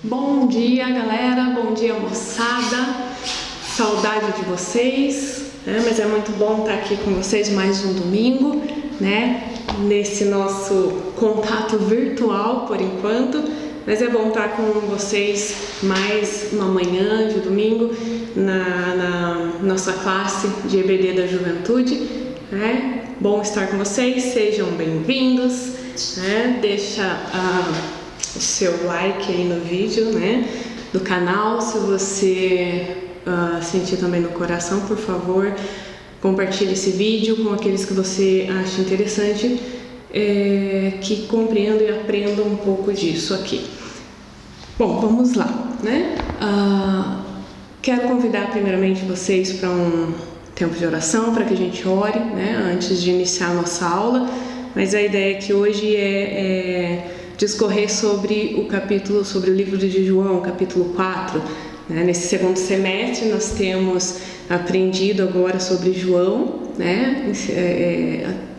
Bom dia, galera, bom dia, moçada, saudade de vocês, né? Mas é muito bom estar aqui com vocês mais um domingo, né? Nesse nosso contato virtual por enquanto, mas é bom estar com vocês mais uma manhã de domingo na nossa classe de EBD da Juventude, né? Bom estar com vocês, sejam bem-vindos, né? Deixa o seu like aí no vídeo, né, do canal. Se você sentir também no coração, por favor, compartilhe esse vídeo com aqueles que você acha interessante, que compreendam e aprendam um pouco disso aqui. Bom, vamos lá, né? Quero convidar primeiramente vocês para um tempo de oração, para que a gente ore, né, antes de iniciar a nossa aula, mas a ideia aqui hoje é discorrer sobre o livro de João, capítulo 4. Né? Nesse segundo semestre nós temos aprendido agora sobre João, né?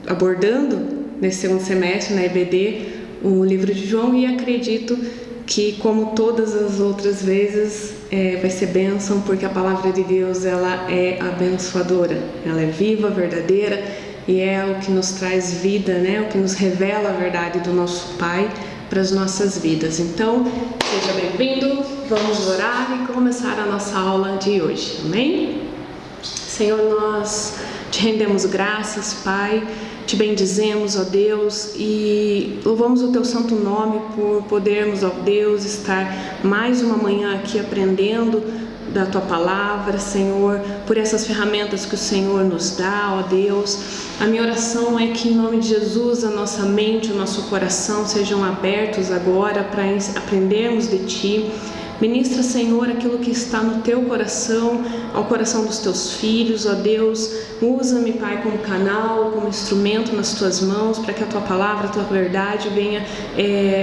Abordando nesse segundo semestre na EBD o livro de João, e acredito que, como todas as outras vezes, vai ser bênção, porque a palavra de Deus ela é abençoadora, ela é viva, verdadeira, e é o que nos traz vida, né? O que nos revela a verdade do nosso Pai para as nossas vidas. Então, seja bem-vindo, vamos orar e começar a nossa aula de hoje, amém? Senhor, nós te rendemos graças, Pai, te bendizemos, ó Deus, e louvamos o teu santo nome por podermos, ó Deus, estar mais uma manhã aqui aprendendo da tua palavra, Senhor, por essas ferramentas que o Senhor nos dá, ó Deus. A minha oração é que, em nome de Jesus, a nossa mente, o nosso coração sejam abertos agora para aprendermos de Ti. Ministra, Senhor, aquilo que está no Teu coração, ao coração dos Teus filhos, ó Deus. Usa-me, Pai, como canal, como instrumento nas Tuas mãos, para que a Tua palavra, a Tua verdade venha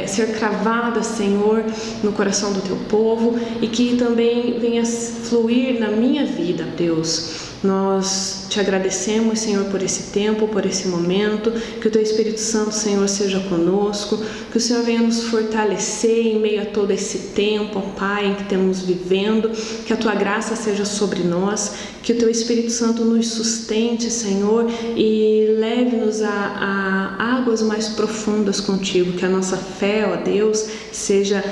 ser cravada, Senhor, no coração do Teu povo, e que também venha fluir na minha vida, Deus. Nós te agradecemos, Senhor, por esse tempo, por esse momento, que o Teu Espírito Santo, Senhor, seja conosco, que o Senhor venha nos fortalecer em meio a todo esse tempo, ó Pai, em que estamos vivendo, que a Tua graça seja sobre nós, que o Teu Espírito Santo nos sustente, Senhor, e leve-nos a águas mais profundas contigo, que a nossa fé, ó Deus, seja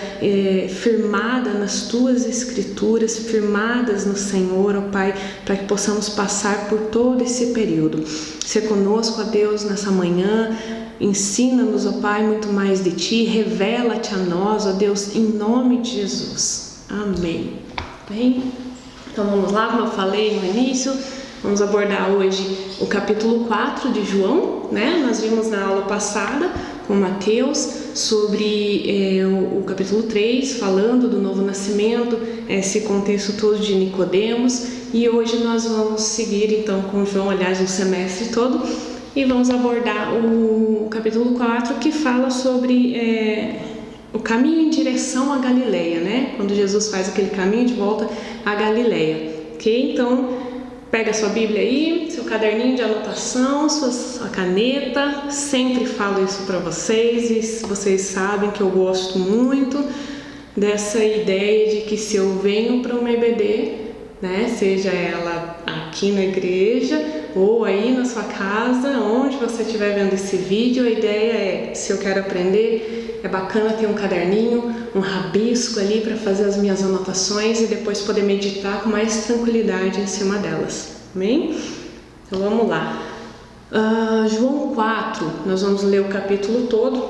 firmada nas Tuas Escrituras, firmadas no Senhor, ó Pai, para que possamos passar por todo esse período. Ser conosco, ó Deus, nessa manhã. Ensina-nos, ó Pai, muito mais de Ti. Revela-te a nós, ó Deus, em nome de Jesus. Amém. Bem, então vamos lá, como eu falei no início, vamos abordar hoje o capítulo 4 de João, né? Nós vimos na aula passada com Mateus sobre o capítulo 3, falando do novo nascimento, esse contexto todo de Nicodemos, e hoje nós vamos seguir então com João, aliás, o semestre todo, e vamos abordar o capítulo 4, que fala sobre o caminho em direção à Galileia, né? Quando Jesus faz aquele caminho de volta à Galileia, ok? Então, pega a sua Bíblia aí, seu caderninho de anotação, sua caneta. Sempre falo isso para vocês, e vocês sabem que eu gosto muito dessa ideia de que, se eu venho para uma EBD, né, seja ela aqui na igreja ou aí na sua casa, onde você estiver vendo esse vídeo, a ideia é, se eu quero aprender, é bacana ter um caderninho, um rabisco ali para fazer as minhas anotações e depois poder meditar com mais tranquilidade em cima delas. Amém? Então vamos lá. João 4, nós vamos ler o capítulo todo.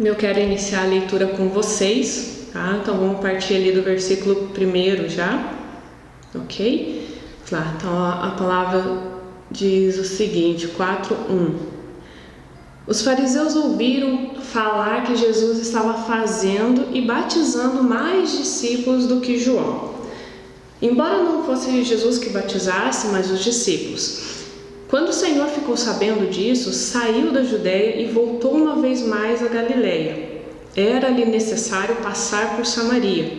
Eu quero iniciar a leitura com vocês, tá? Então vamos partir ali do versículo 1 já, ok? Lá, então a palavra diz o seguinte, 4:1. Os fariseus ouviram falar que Jesus estava fazendo e batizando mais discípulos do que João. Embora não fosse Jesus que batizasse, mas os discípulos. Quando o Senhor ficou sabendo disso, saiu da Judeia e voltou uma vez mais a Galileia. Era-lhe necessário passar por Samaria.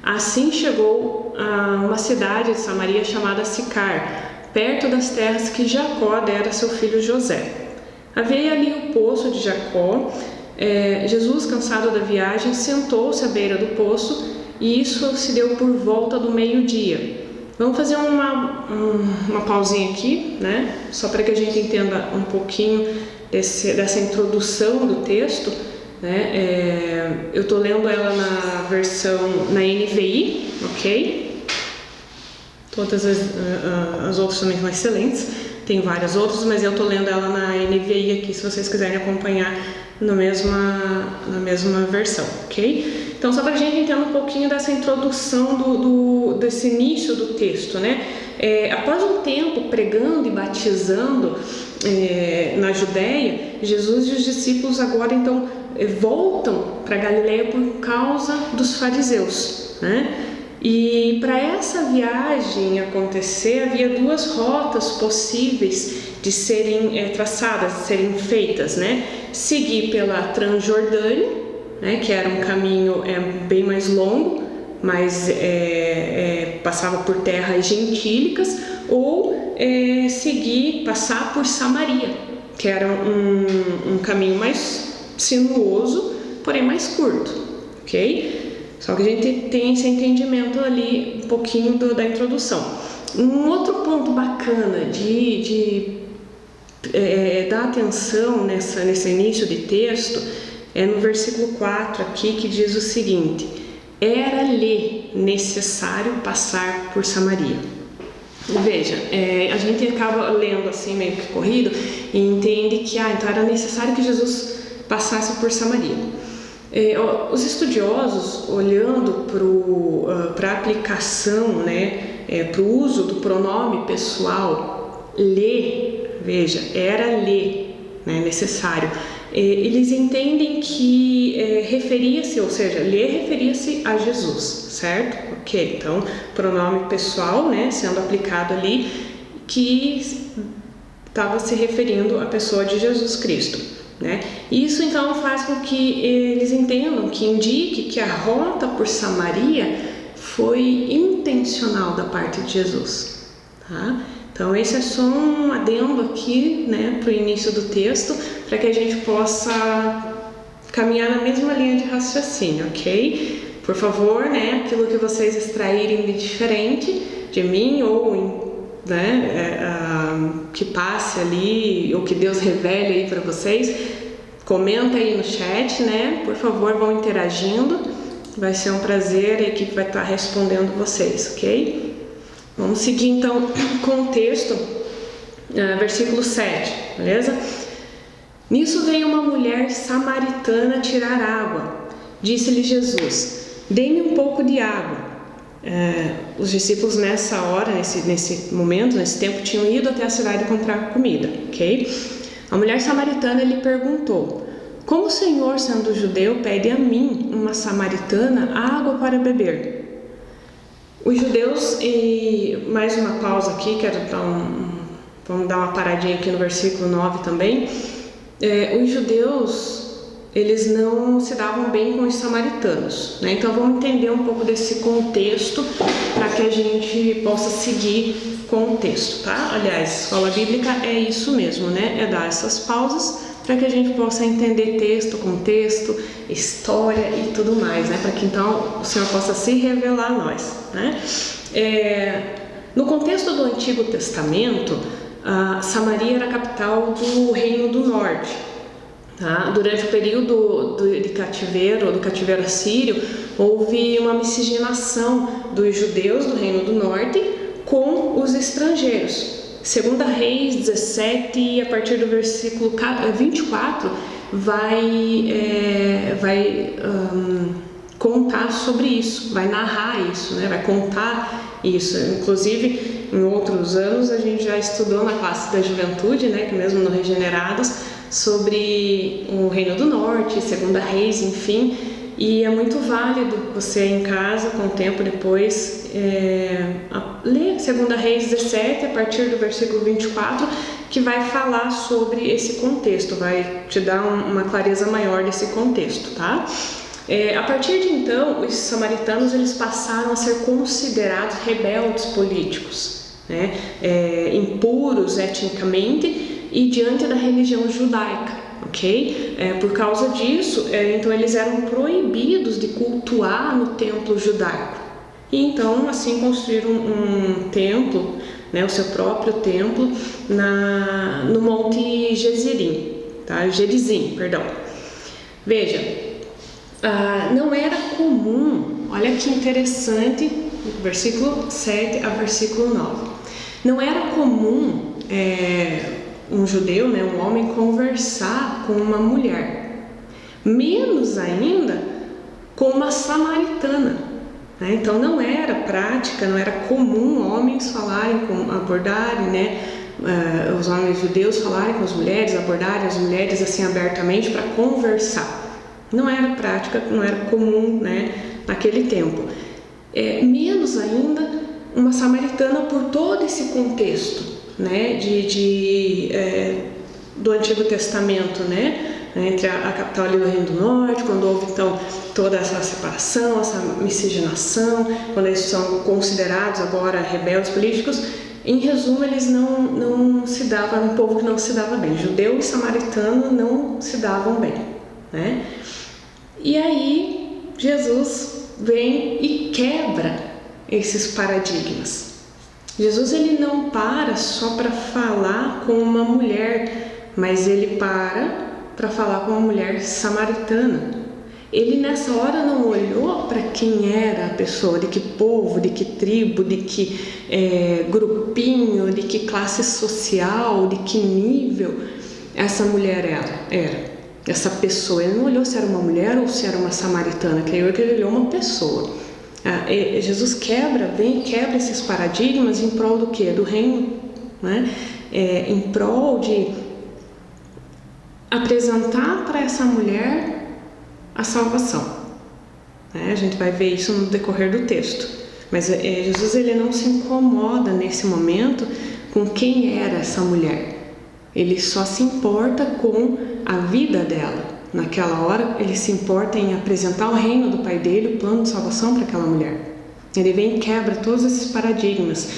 Assim chegou a uma cidade de Samaria chamada Sicar, perto das terras que Jacó dera a seu filho José. Havia ali o poço de Jacó, Jesus, cansado da viagem, sentou-se à beira do poço, e isso se deu por volta do meio-dia. Vamos fazer uma pausinha aqui, né? Só para que a gente entenda um pouquinho dessa introdução do texto, né? Eu estou lendo ela na versão na NVI, ok? Todas as outras também são excelentes, tem várias outras, mas eu estou lendo ela na NVI aqui, se vocês quiserem acompanhar na mesma versão, ok? Então, só para a gente entender um pouquinho dessa introdução desse início do texto, né? Após um tempo pregando e batizando na Judéia, Jesus e os discípulos agora então voltam para Galileia por causa dos fariseus, né? E para essa viagem acontecer, havia duas rotas possíveis de serem traçadas, de serem feitas, né? Seguir pela Transjordânia, né? Que era um caminho bem mais longo, mas passava por terras gentílicas, ou passar por Samaria, que era um caminho mais sinuoso, porém mais curto, ok? Só que a gente tem esse entendimento ali, um pouquinho da introdução. Um outro ponto bacana de dar atenção nesse início de texto é no versículo 4 aqui, que diz o seguinte: era-lhe necessário passar por Samaria. Veja, a gente acaba lendo assim meio que corrido e entende que então era necessário que Jesus passasse por Samaria. Os estudiosos, olhando para a aplicação, né, para o uso do pronome pessoal, lhe, veja, era-lhe, né, necessário, eles entendem que referia-se, ou seja, lhe referia-se a Jesus, certo? Ok, então, pronome pessoal, né, sendo aplicado ali, que estava se referindo à pessoa de Jesus Cristo. Né? Isso então faz com que eles entendam, que indique que a rota por Samaria foi intencional da parte de Jesus, tá? Então esse é só um adendo aqui, né, para o início do texto, para que a gente possa caminhar na mesma linha de raciocínio, ok? Por favor, né, aquilo que vocês extraírem de diferente de mim ou que passe ali, ou que Deus revele aí para vocês, comenta aí no chat, né? Por favor, vão interagindo, vai ser um prazer, a equipe vai estar respondendo vocês, ok? Vamos seguir então com o texto, versículo 7, beleza? Nisso veio uma mulher samaritana tirar água. Disse-lhe Jesus: dê-me um pouco de água. Os discípulos nessa hora, nesse momento, nesse tempo, tinham ido até a cidade comprar comida, ok? A mulher samaritana lhe perguntou: como o Senhor, sendo judeu, pede a mim, uma samaritana, água para beber? Os judeus, e mais uma pausa aqui, vamos dar uma paradinha aqui no versículo 9 também. Os judeus, eles não se davam bem com os samaritanos, né? Então vamos entender um pouco desse contexto para que a gente possa seguir com o texto, tá? Aliás, escola bíblica é isso mesmo, né? É dar essas pausas para que a gente possa entender texto, contexto, história e tudo mais, né? Para que então o Senhor possa se revelar a nós, né? No contexto do Antigo Testamento, Samaria era a capital do Reino do Norte. Tá? Durante o período do cativeiro assírio, houve uma miscigenação dos judeus do Reino do Norte com os estrangeiros. 2 Reis 17, a partir do versículo 24, vai contar sobre isso, vai narrar isso, né? Vai contar isso. Inclusive, em outros anos, a gente já estudou na classe da juventude, né? Que mesmo no Regenerados, sobre o Reino do Norte, 2 Reis, enfim, e é muito válido você em casa, com o tempo depois, ler 2 Reis 17, a partir do versículo 24, que vai falar sobre esse contexto, vai te dar uma clareza maior desse contexto, tá? A partir de então, os samaritanos eles passaram a ser considerados rebeldes políticos, né? Impuros etnicamente, e diante da religião judaica, ok? Por causa disso, então eles eram proibidos de cultuar no templo judaico. E então, assim, construíram um templo, né, o seu próprio templo, no Monte Gerizim, tá? Gerizim, perdão. Veja, não era comum, olha que interessante, versículo 7 a versículo 9. Não era comum um judeu, né, um homem, conversar com uma mulher, menos ainda com uma samaritana. Né? Então não era prática, não era comum homens falarem, abordarem, né, os homens judeus falarem com as mulheres, abordarem as mulheres assim abertamente para conversar. Não era prática, não era comum, né, naquele tempo. Menos ainda uma samaritana, por todo esse contexto, né, do Antigo Testamento, né, entre a capital ali do Reino do Norte, quando houve então toda essa separação, essa miscigenação, quando eles são considerados agora rebeldes políticos. Em resumo, eles não se davam, era um povo que não se dava bem, judeu e samaritano não se davam bem, né? E aí Jesus vem e quebra esses paradigmas. Jesus, ele não para só para falar com uma mulher, mas ele para falar com uma mulher samaritana. Ele nessa hora não olhou para quem era a pessoa, de que povo, de que tribo, de que grupinho, de que classe social, de que nível essa mulher era. Essa pessoa, ele não olhou se era uma mulher ou se era uma samaritana, creio que ele olhou uma pessoa. Jesus vem e quebra esses paradigmas em prol do quê? Do reino, né? Em prol de apresentar para essa mulher a salvação, né? A gente vai ver isso no decorrer do texto, mas Jesus, ele não se incomoda nesse momento com quem era essa mulher. Ele só se importa com a vida dela. Naquela hora, ele se importa em apresentar o reino do Pai dele, o plano de salvação para aquela mulher. Ele vem e quebra todos esses paradigmas.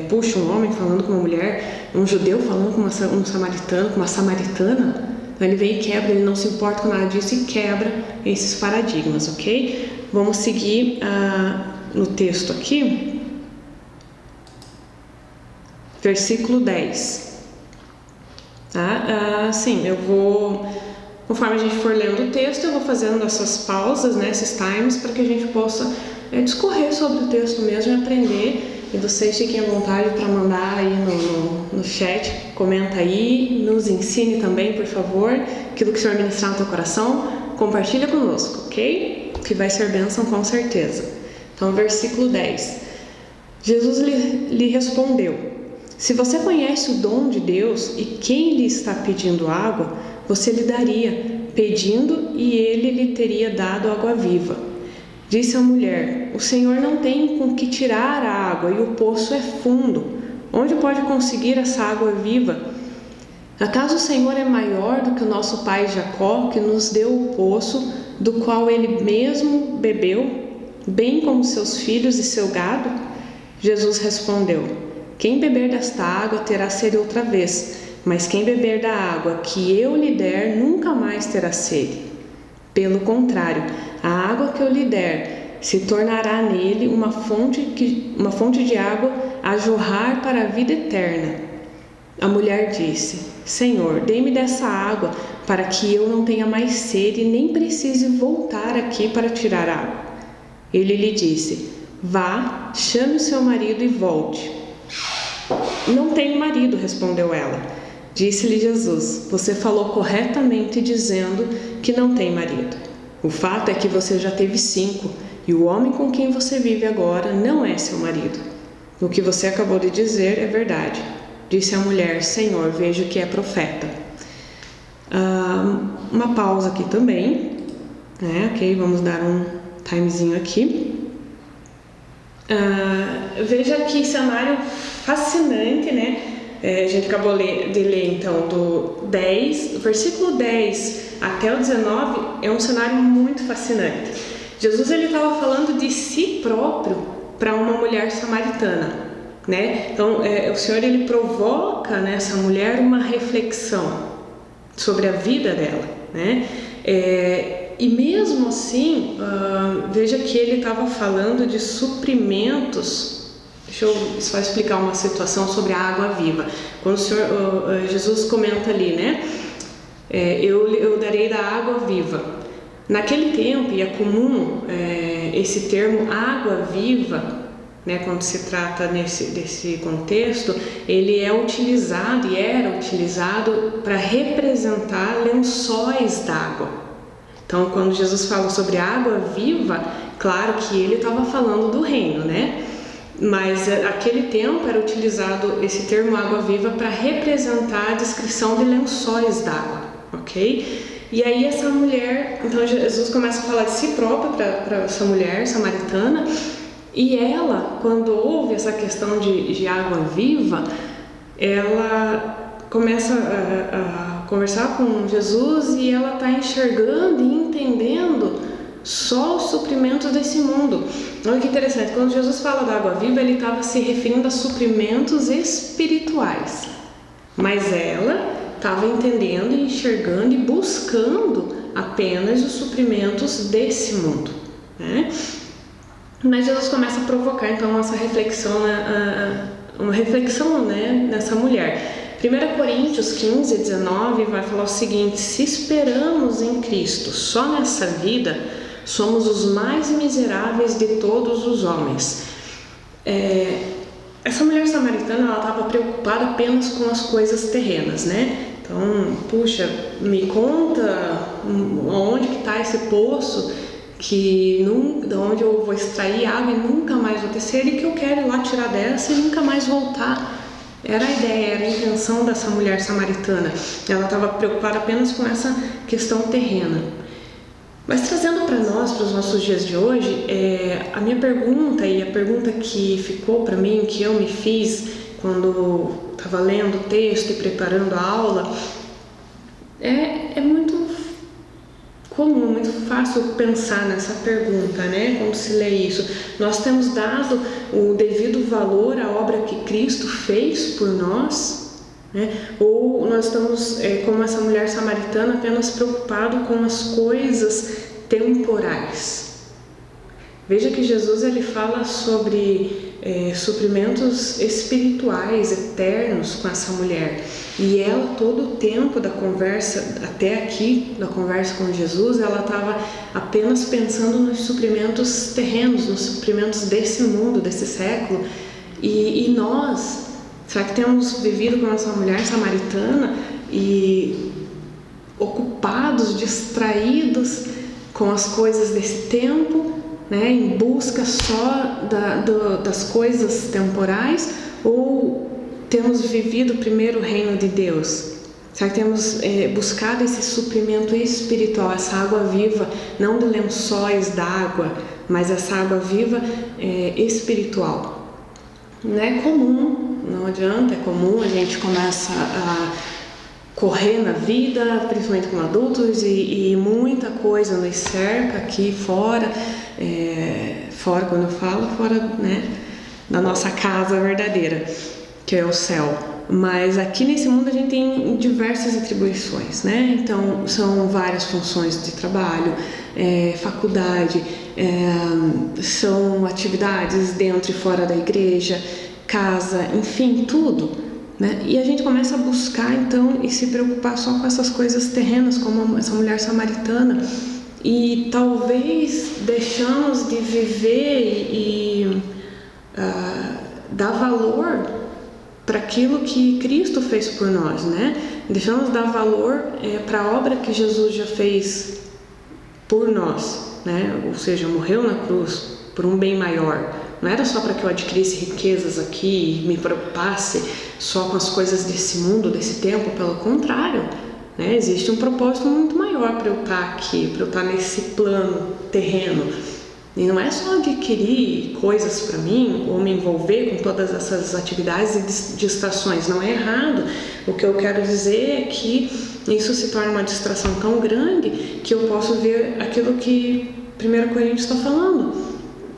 Puxa, um homem falando com uma mulher, um judeu falando com um samaritano, com uma samaritana. Então ele vem e quebra, ele não se importa com nada disso e quebra esses paradigmas, ok? Vamos seguir no texto aqui. Versículo 10. Sim, eu vou, conforme a gente for lendo o texto, eu vou fazendo essas pausas, né, esses times, para que a gente possa discorrer sobre o texto mesmo e aprender. E vocês fiquem à vontade para mandar aí no chat, comenta aí, nos ensine também, por favor, aquilo que o Senhor ministrar no teu coração, compartilha conosco, ok? Que vai ser bênção com certeza. Então, versículo 10. Jesus lhe respondeu: se você conhece o dom de Deus e quem lhe está pedindo água, você lhe daria, pedindo, e ele lhe teria dado água viva. Disse a mulher: o Senhor não tem com que tirar a água e o poço é fundo. Onde pode conseguir essa água viva? Acaso o Senhor é maior do que o nosso pai Jacó, que nos deu o poço, do qual ele mesmo bebeu, bem como seus filhos e seu gado? Jesus respondeu: quem beber desta água terá sede outra vez, mas quem beber da água que eu lhe der nunca mais terá sede. Pelo contrário, a água que eu lhe der se tornará nele uma fonte de água a jorrar para a vida eterna. A mulher disse: Senhor, dê-me dessa água para que eu não tenha mais sede e nem precise voltar aqui para tirar água. Ele lhe disse: vá, chame o seu marido e volte. Não tenho marido, respondeu ela. Disse-lhe Jesus: você falou corretamente dizendo que não tem marido. O fato é que você já teve 5 e o homem com quem você vive agora não é seu marido. O que você acabou de dizer é verdade. Disse a mulher: Senhor, vejo que é profeta. Uma pausa aqui também, né? Ok, vamos dar um timezinho aqui. Veja que cenário fascinante, né? A gente acabou de ler então do versículo 10 até o 19, é um cenário muito fascinante. Jesus, ele estava falando de si próprio para uma mulher samaritana, né? Então o Senhor, ele provoca nessa mulher uma reflexão, sobre a vida dela, né? E mesmo assim, veja que ele estava falando de suprimentos. Deixa eu só explicar uma situação sobre a água viva. Quando o Senhor, Jesus comenta ali, né? Eu darei da água viva. Naquele tempo, e é comum esse termo água viva, né, quando se trata desse contexto, ele é utilizado e era utilizado para representar lençóis d'água. Então, quando Jesus fala sobre água viva, claro que ele estava falando do reino, né? Mas naquele tempo era utilizado esse termo água viva para representar a descrição de lençóis d'água, ok? E aí essa mulher, então Jesus começa a falar de si próprio para essa mulher samaritana, e ela, quando ouve essa questão de água viva, ela começa a conversar com Jesus e ela está enxergando e entendendo só os suprimentos desse mundo. Olha que interessante, quando Jesus fala da água viva, ele estava se referindo a suprimentos espirituais, mas ela estava entendendo, enxergando e buscando apenas os suprimentos desse mundo, né? Mas Jesus começa a provocar então essa reflexão, uma reflexão, né, nessa mulher. 1 Coríntios 15, 19 vai falar o seguinte: se esperamos em Cristo só nessa vida, somos os mais miseráveis de todos os homens. Essa mulher samaritana, ela estava preocupada apenas com as coisas terrenas, né? Então, puxa, me conta onde que está esse poço de onde eu vou extrair água e nunca mais vou ter sede, que eu quero ir lá tirar dessa e nunca mais voltar. Era a ideia, era a intenção dessa mulher samaritana. Ela estava preocupada apenas com essa questão terrena. Mas trazendo para nós, para os nossos dias de hoje, a minha pergunta e a pergunta que ficou para mim, que eu me fiz quando estava lendo o texto e preparando a aula, é muito comum, muito fácil pensar nessa pergunta, né? Quando se lê isso, nós temos dado o devido valor à obra que Cristo fez por nós, né? Ou nós estamos, como essa mulher samaritana, apenas preocupados com as coisas temporais? Veja que Jesus ele fala sobre suprimentos espirituais, eternos com essa mulher. E ela, todo o tempo da conversa, até aqui, da conversa com Jesus, ela estava apenas pensando nos suprimentos terrenos, nos suprimentos desse mundo, desse século. E nós, será que temos vivido com essa mulher samaritana e ocupados, distraídos com as coisas desse tempo, né, em busca só das coisas temporais, ou temos vivido primeiro o reino de Deus? Será que temos buscado esse suprimento espiritual, essa água viva, não de lençóis d'água, mas essa água viva espiritual? Não é comum, não adianta, é comum, a gente começa a correr na vida, principalmente como adultos, e muita coisa nos cerca aqui fora, fora, quando eu falo, fora, né, da nossa casa verdadeira, que é o céu. Mas aqui nesse mundo a gente tem diversas atribuições, né? Então são várias funções de trabalho, faculdade, são atividades dentro e fora da igreja, casa, enfim, tudo, né? E a gente começa a buscar então e se preocupar só com essas coisas terrenas, como essa mulher samaritana, e talvez deixamos de viver e dar valor para aquilo que Cristo fez por nós, né? Deixamos de dar valor para a obra que Jesus já fez por nós, né? Ou seja, morreu na cruz por um bem maior. Não era só para que eu adquirisse riquezas aqui e me preocupasse só com as coisas desse mundo, desse tempo. Pelo contrário, né? Existe um propósito muito maior para eu estar aqui, para eu estar nesse plano terreno. E não é só adquirir coisas para mim ou me envolver com todas essas atividades e distrações. Não é errado. O que eu quero dizer é que isso se torna uma distração tão grande que eu posso ver aquilo que 1 Coríntios está falando.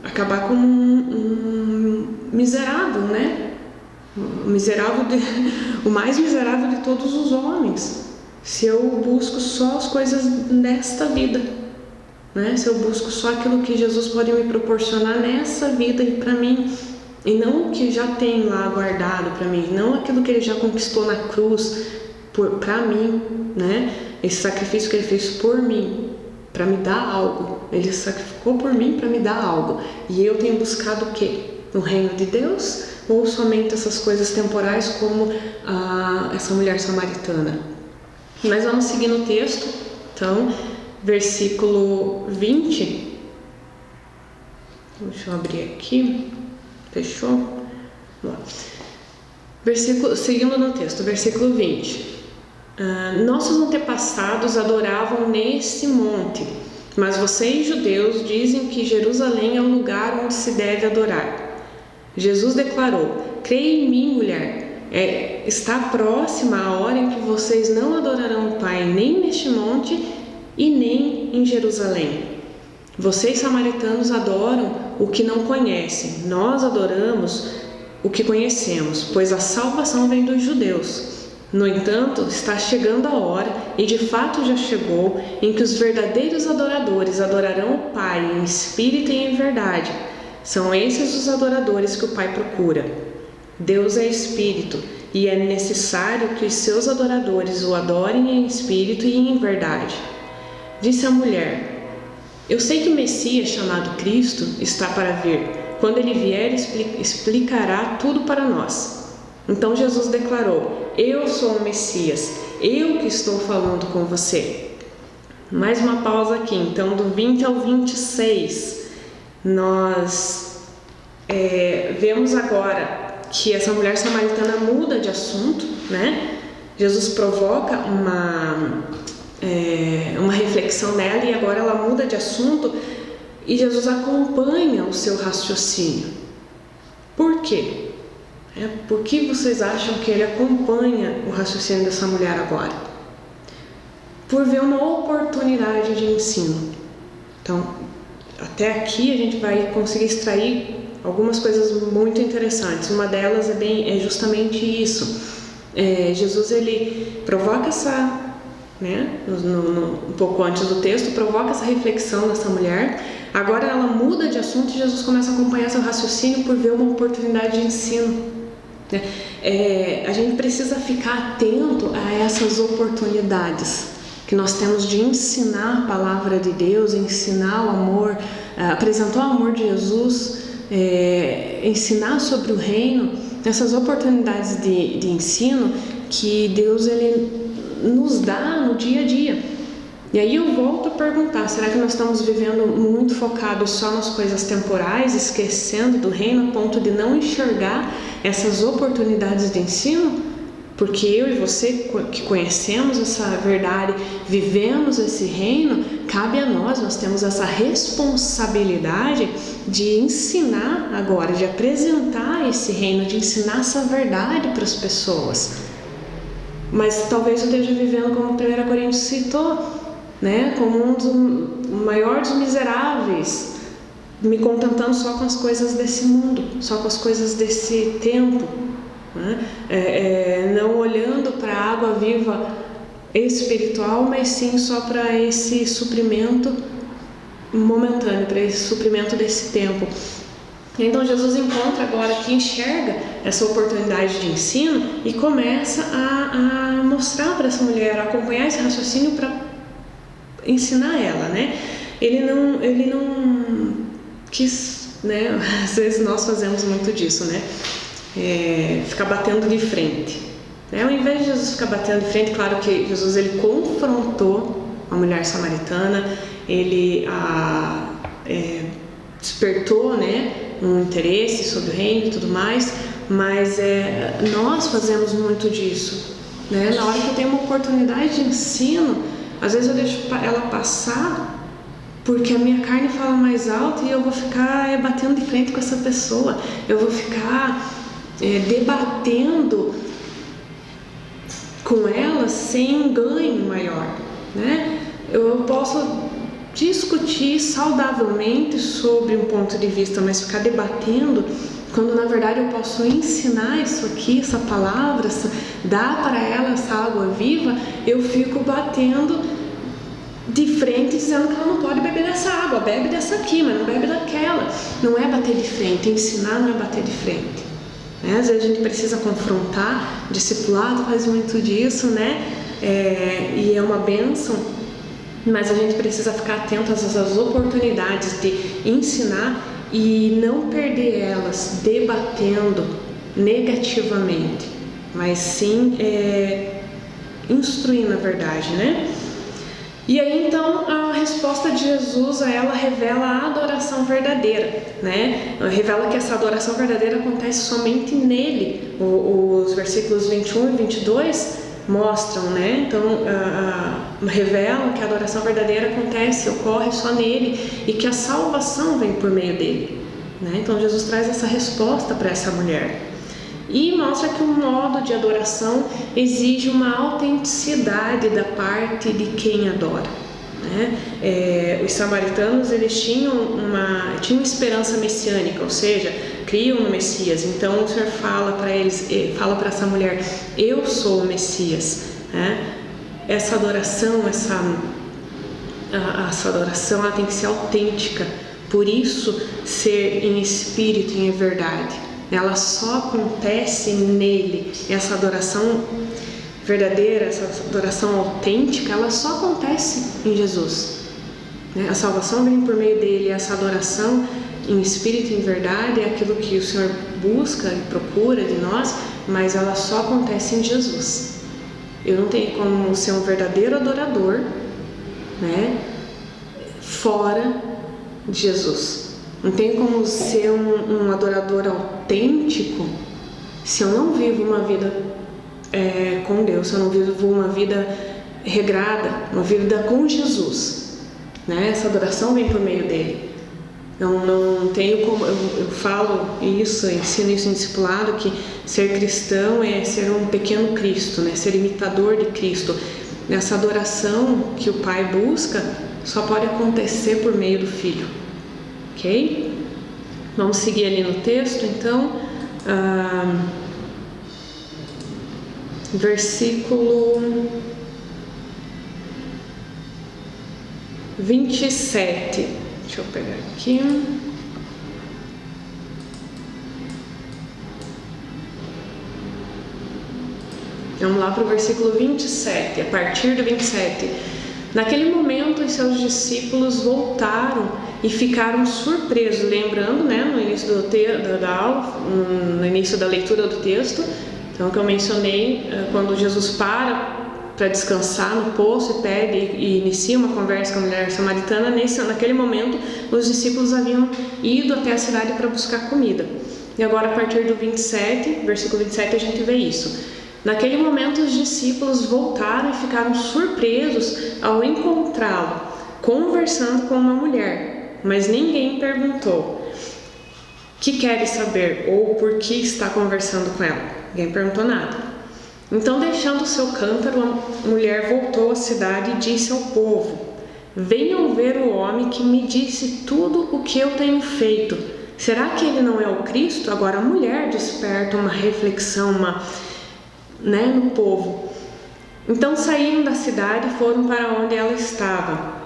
Acabar como um miserável, né? O mais miserável de todos os homens. se eu busco só as coisas nesta vida, né? Se eu busco só aquilo que Jesus pode me proporcionar nessa vida e para mim, e não o que já tem lá guardado para mim, não aquilo que ele já conquistou na cruz para mim, né? Esse sacrifício que ele fez por mim, para me dar algo. Ele sacrificou por mim para me dar algo. E eu tenho buscado o quê? No reino de Deus? Ou somente essas coisas temporais como essa mulher samaritana? Mas vamos seguir no texto. Então, versículo 20. Deixa eu abrir aqui. Fechou? Vamos lá. Seguindo no texto, versículo 20. Nossos antepassados adoravam nesse monte, mas vocês, judeus, dizem que Jerusalém é o lugar onde se deve adorar. Jesus declarou: creia em mim, mulher, está próxima a hora em que vocês não adorarão o Pai nem neste monte e nem em Jerusalém. Vocês, samaritanos, adoram o que não conhecem. Nós adoramos o que conhecemos, pois a salvação vem dos judeus. No entanto, está chegando a hora, e de fato já chegou, em que os verdadeiros adoradores adorarão o Pai em espírito e em verdade. São esses os adoradores que o Pai procura. Deus é espírito, e é necessário que os seus adoradores o adorem em espírito e em verdade. Disse a mulher: eu sei que o Messias, chamado Cristo, está para vir. Quando ele vier, explicará tudo para nós. Então Jesus declarou: eu sou o Messias, eu que estou falando com você. Mais uma pausa aqui. Então, do 20 ao 26, nós vemos agora que essa mulher samaritana muda de assunto, né? Jesus provoca uma reflexão nela e agora ela muda de assunto e Jesus acompanha o seu raciocínio. Por quê? Por que vocês acham que ele acompanha o raciocínio dessa mulher agora? Por ver uma oportunidade de ensino. Então, até aqui a gente vai conseguir extrair algumas coisas muito interessantes. Uma delas é justamente isso. Jesus, ele provoca um pouco antes do texto, provoca essa reflexão dessa mulher. Agora ela muda de assunto e Jesus começa a acompanhar seu raciocínio por ver uma oportunidade de ensino. A gente precisa ficar atento a essas oportunidades que nós temos de ensinar a palavra de Deus, ensinar o amor, apresentar o amor de Jesus, ensinar sobre o reino, essas oportunidades de ensino que Deus ele nos dá no dia a dia. E aí eu volto a perguntar, será que nós estamos vivendo muito focados só nas coisas temporais, esquecendo do reino a ponto de não enxergar essas oportunidades de ensino? Porque eu e você que conhecemos essa verdade, vivemos esse reino, cabe a nós temos essa responsabilidade de ensinar agora, de apresentar esse reino, de ensinar essa verdade para as pessoas. Mas talvez eu esteja vivendo como 1 Coríntios citou, né, como um maior dos miseráveis, me contentando só com as coisas desse mundo, só com as coisas desse tempo, né? Não olhando para a água viva espiritual, mas sim só para esse suprimento momentâneo, para esse suprimento desse tempo. Então Jesus encontra agora que enxerga essa oportunidade de ensino e começa a mostrar para essa mulher, a acompanhar esse raciocínio para ensinar ela, né? Ele não quis, né? Às vezes nós fazemos muito disso, né? Ficar batendo de frente. Ao invés de Jesus ficar batendo de frente, claro que Jesus ele confrontou a mulher samaritana, ele despertou, né, um interesse sobre o reino e tudo mais, mas nós fazemos muito disso, né? Na hora que eu tenho uma oportunidade de ensino, às vezes eu deixo ela passar porque a minha carne fala mais alto e eu vou ficar batendo de frente com essa pessoa, eu vou ficar debatendo com ela sem um ganho maior, né? Eu posso discutir saudavelmente sobre um ponto de vista, mas ficar debatendo, quando na verdade eu posso ensinar isso aqui, essa palavra, dar para ela essa água viva, eu fico batendo de frente, dizendo que ela não pode beber dessa água, bebe dessa aqui, mas não bebe daquela. Não é bater de frente, ensinar não é bater de frente. Às vezes a gente precisa confrontar, discipulado faz muito disso, né? E é uma bênção, mas a gente precisa ficar atento a essas oportunidades de ensinar e não perder elas debatendo negativamente, mas sim instruindo a verdade, né? E aí então a resposta de Jesus a ela revela a adoração verdadeira, né? Revela que essa adoração verdadeira acontece somente nele. Os versículos 21 e 22 mostram, né? Então revelam que a adoração verdadeira ocorre só nele e que a salvação vem por meio dele, né? Então Jesus traz essa resposta para essa mulher. E mostra que o modo de adoração exige uma autenticidade da parte de quem adora, né? Os samaritanos eles tinham esperança messiânica, ou seja, criam no Messias. Então o Senhor fala para eles, fala para essa mulher: eu sou o Messias, né? Essa adoração, essa adoração ela tem que ser autêntica, por isso ser em espírito e em verdade. Ela só acontece nele. Essa adoração verdadeira, essa adoração autêntica, ela só acontece em Jesus, né? A salvação vem por meio dele. Essa adoração em espírito e em verdade é aquilo que o Senhor busca e procura de nós, mas ela só acontece em Jesus. Eu não tenho como ser um verdadeiro adorador, né, fora de Jesus. Não tem como ser um adorador autêntico se eu não vivo uma vida com Deus, se eu não vivo uma vida regrada, uma vida com Jesus, né? Essa adoração vem por meio dele. Eu não tenho como, eu falo isso, ensino isso em discipulado, que ser cristão é ser um pequeno Cristo, né? Ser imitador de Cristo. Essa adoração que o Pai busca só pode acontecer por meio do Filho. Ok? Vamos seguir ali no texto, então. Versículo 27. Deixa eu pegar aqui. Vamos lá para o versículo 27, a partir do 27. Naquele momento, os seus discípulos voltaram e ficaram surpresos, lembrando, né, no início da aula, no início da leitura do texto, então que eu mencionei, quando Jesus para descansar no poço e inicia uma conversa com a mulher samaritana. Naquele momento, os discípulos haviam ido até a cidade para buscar comida. E agora, a partir do 27, versículo 27, a gente vê isso. Naquele momento, os discípulos voltaram e ficaram surpresos ao encontrá-lo conversando com uma mulher, mas ninguém perguntou: que queres saber? Ou por que está conversando com ela? Ninguém perguntou nada. Então, deixando o seu cântaro, a mulher voltou à cidade e disse ao povo: venham ver o homem que me disse tudo o que eu tenho feito. Será que ele não é o Cristo? Agora a mulher desperta uma reflexão, no povo. Então saíram da cidade e foram para onde ela estava.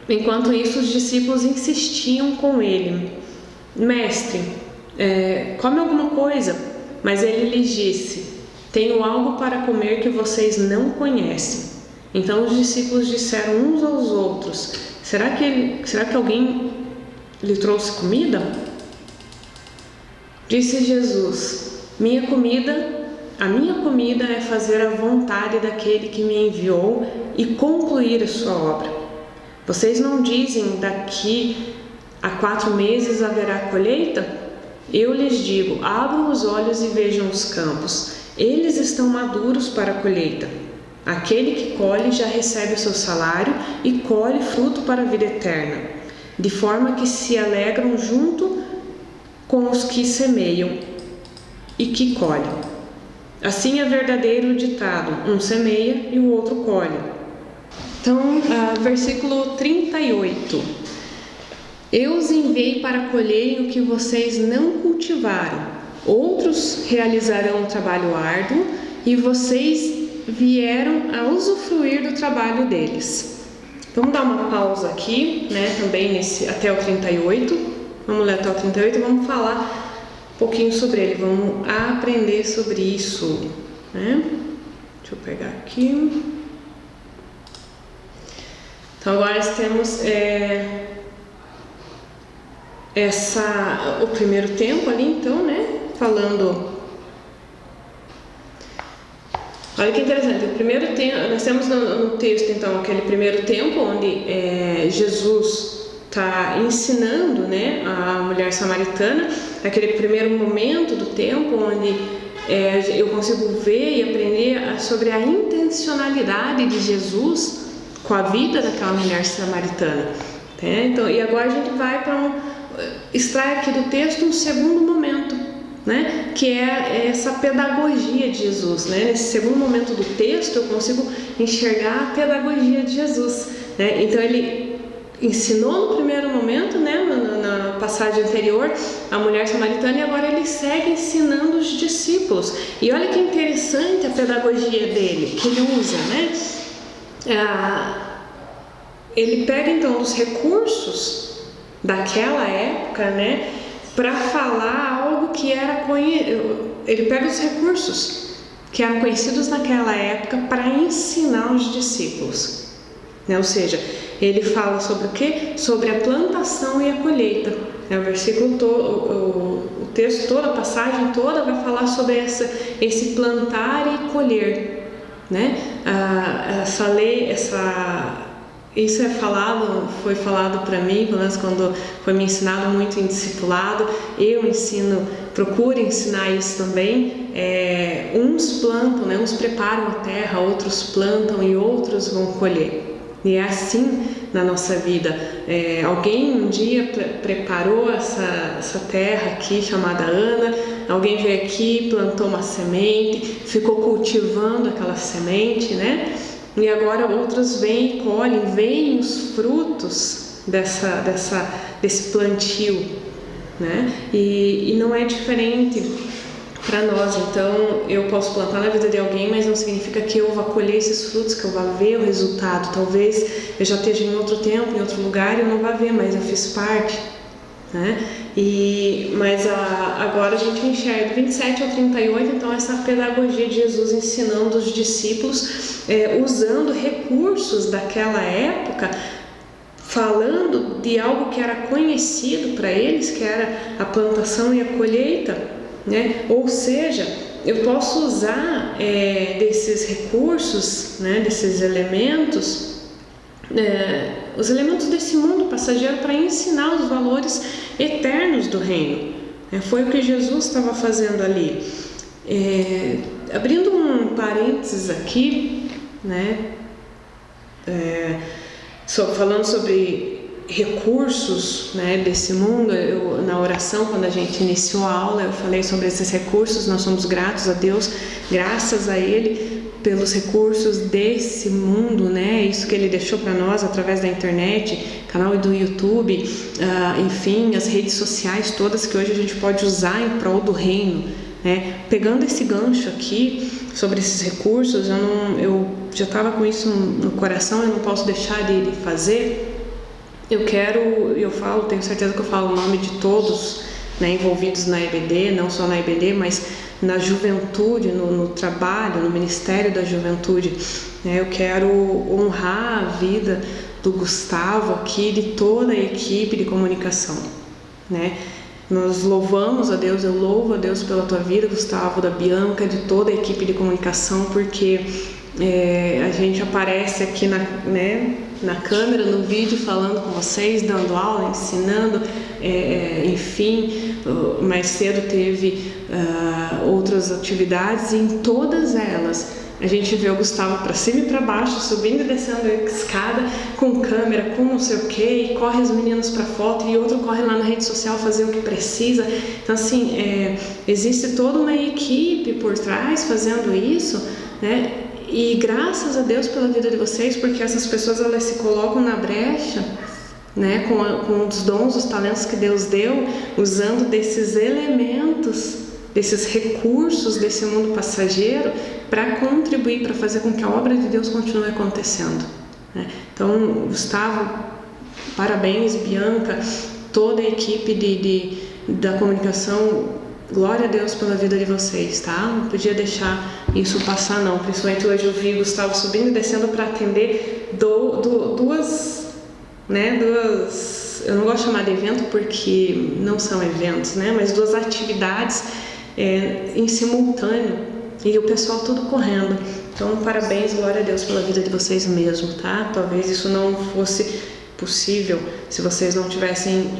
Enquanto isso, os discípulos insistiam com ele: mestre, come alguma coisa. Mas ele lhes disse: tenho algo para comer que vocês não conhecem. Então os discípulos disseram uns aos outros: será que alguém lhe trouxe comida? Disse Jesus: a minha comida é fazer a vontade daquele que me enviou e concluir a sua obra. Vocês não dizem: daqui a 4 meses haverá colheita? Eu lhes digo: abram os olhos e vejam os campos. Eles estão maduros para a colheita. Aquele que colhe já recebe o seu salário e colhe fruto para a vida eterna, de forma que se alegram junto com os que semeiam e que colhem. Assim é verdadeiro o ditado: um semeia e o outro colhe. Então, versículo 38. Eu os enviei para colherem o que vocês não cultivaram. Outros realizarão o trabalho árduo e vocês vieram a usufruir do trabalho deles. Vamos dar uma pausa aqui, né, também até o 38. Vamos ler até o 38 e vamos falar um pouquinho sobre ele. Vamos aprender sobre isso, né? Deixa eu pegar aqui. Então agora nós temos o primeiro tempo ali, então, né? Falando. Olha que interessante. O primeiro tempo, nós temos no texto, então, aquele primeiro tempo onde Jesus está ensinando, né, a mulher samaritana, aquele primeiro momento do tempo onde eu consigo ver e aprender sobre a intencionalidade de Jesus com a vida daquela mulher samaritana. Então, e agora a gente vai para extrai aqui do texto um segundo momento, né, que é essa pedagogia de Jesus, né? Nesse segundo momento do texto eu consigo enxergar a pedagogia de Jesus, né? Então ele ensinou no primeiro momento, né, na passagem anterior, a mulher samaritana, e agora ele segue ensinando os discípulos. E olha que interessante a pedagogia dele, que ele usa, né? Ele pega então os recursos daquela época, né, para falar algo que era ele pega os recursos que eram conhecidos naquela época para ensinar os discípulos, né? Ou seja, ele fala sobre o quê? Sobre a plantação e a colheita. O versículo todo, o texto toda, a passagem toda vai falar sobre esse plantar e colher, né? Essa lei, isso foi falado para mim, pelo menos quando foi me ensinado muito em discipulado. Eu procuro ensinar isso também. Uns plantam, né? Uns preparam a terra, outros plantam e outros vão colher. E é assim na nossa vida. Alguém um dia preparou essa terra aqui chamada Ana. Alguém veio aqui, plantou uma semente, ficou cultivando aquela semente, né? E agora outros vêm e colhem, veem os frutos desse plantio, né? E não é diferente para nós. Então eu posso plantar na vida de alguém, mas não significa que eu vá colher esses frutos, que eu vá ver o resultado. Talvez eu já esteja em outro tempo, em outro lugar, e eu não vá ver, mas eu fiz parte, né? Mas agora a gente enxerga 27 ao 38, então essa pedagogia de Jesus ensinando os discípulos, usando recursos daquela época, falando de algo que era conhecido para eles, que era a plantação e a colheita, né? Ou seja, eu posso usar desses recursos, né, desses elementos, os elementos desse mundo passageiro para ensinar os valores eternos do reino. Foi o que Jesus estava fazendo ali. Abrindo um parênteses aqui, né, falando sobre recursos, né, desse mundo. Na oração, quando a gente iniciou a aula, eu falei sobre esses recursos. Nós somos gratos a Deus, graças a Ele, pelos recursos desse mundo, né? Isso que Ele deixou para nós através da internet, canal do YouTube, enfim, as redes sociais todas que hoje a gente pode usar em prol do reino, né? Pegando esse gancho aqui sobre esses recursos, eu já estava com isso no coração, eu não posso deixar de fazer. Tenho certeza que eu falo o nome de todos, né, envolvidos na EBD, não só na EBD, mas na juventude, no trabalho, no Ministério da Juventude. Eu quero honrar a vida do Gustavo aqui, de toda a equipe de comunicação, né? Nós louvamos a Deus, eu louvo a Deus pela tua vida, Gustavo, da Bianca, de toda a equipe de comunicação, porque a gente aparece aqui na câmera, no vídeo, falando com vocês, dando aula, ensinando, enfim. Mais cedo teve outras atividades, e em todas elas a gente vê o Gustavo para cima e para baixo, subindo e descendo a escada, com câmera, com não sei o que, e corre os meninos para foto, e outro corre lá na rede social fazer o que precisa. Então, assim, existe toda uma equipe por trás fazendo isso, né? E graças a Deus pela vida de vocês, porque essas pessoas elas se colocam na brecha, né, com os dons, os talentos que Deus deu, usando desses elementos, desses recursos desse mundo passageiro para contribuir, para fazer com que a obra de Deus continue acontecendo, né? Então, Gustavo, parabéns, Bianca, toda a equipe da comunicação, glória a Deus pela vida de vocês, tá? Não podia deixar isso passar não, principalmente hoje eu vi Gustavo subindo e descendo para atender duas, eu não gosto de chamar de evento porque não são eventos, né? Mas duas atividades em simultâneo e o pessoal tudo correndo. Então, parabéns, glória a Deus pela vida de vocês mesmo, tá? Talvez isso não fosse possível se vocês não tivessem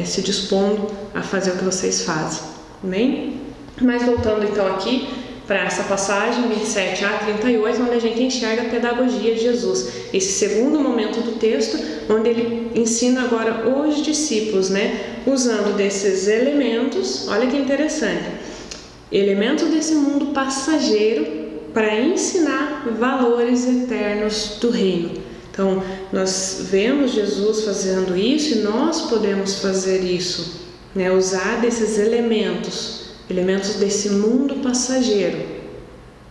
se dispondo a fazer o que vocês fazem, amém? Mas voltando então aqui para essa passagem 27 a 38, onde a gente enxerga a pedagogia de Jesus, esse segundo momento do texto, onde ele ensina agora os discípulos, né, usando desses elementos, olha que interessante, elementos desse mundo passageiro para ensinar valores eternos do reino. Então, nós vemos Jesus fazendo isso e nós podemos fazer isso, né, usar desses elementos desse mundo passageiro,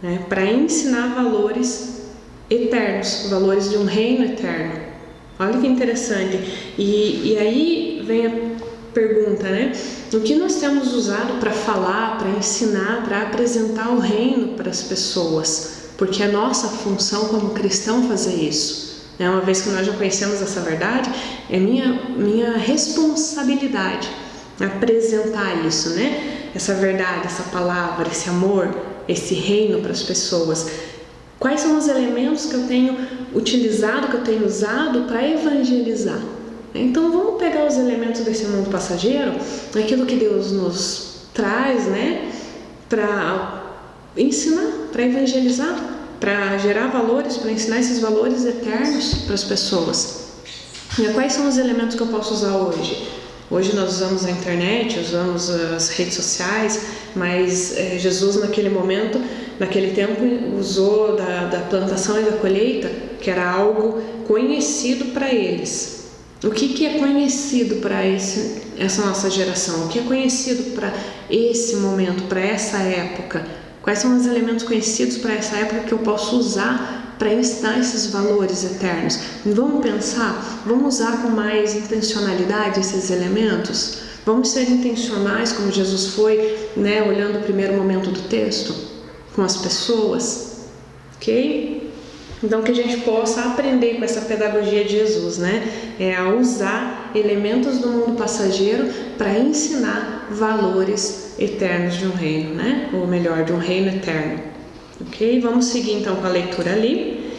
né, para ensinar valores eternos, valores de um reino eterno. Olha que interessante. E aí vem a pergunta, né? O que nós temos usado para falar, para ensinar, para apresentar o reino para as pessoas? Porque é nossa função como cristão fazer isso. Uma vez que nós já conhecemos essa verdade, é minha responsabilidade apresentar isso, né? Essa verdade, essa palavra, esse amor, esse reino para as pessoas. Quais são os elementos que eu tenho utilizado, que eu tenho usado para evangelizar? Então vamos pegar os elementos desse mundo passageiro, aquilo que Deus nos traz, né, para ensinar, para evangelizar, para gerar valores, para ensinar esses valores eternos para as pessoas. E quais são os elementos que eu posso usar hoje? Hoje nós usamos a internet, usamos as redes sociais, mas Jesus naquele momento, naquele tempo, usou da plantação e da colheita, que era algo conhecido para eles. O que é conhecido para essa nossa geração? O que é conhecido para esse momento, para essa época? Quais são os elementos conhecidos para essa época que eu posso usar para ensinar esses valores eternos? Vamos pensar, vamos usar com mais intencionalidade esses elementos? Vamos ser intencionais como Jesus foi, né, olhando o primeiro momento do texto, com as pessoas, ok? Então que a gente possa aprender com essa pedagogia de Jesus, né? A usar elementos do mundo passageiro para ensinar valores eternos de um reino, né? Ou melhor, de um reino eterno. Ok? Vamos seguir então com a leitura ali.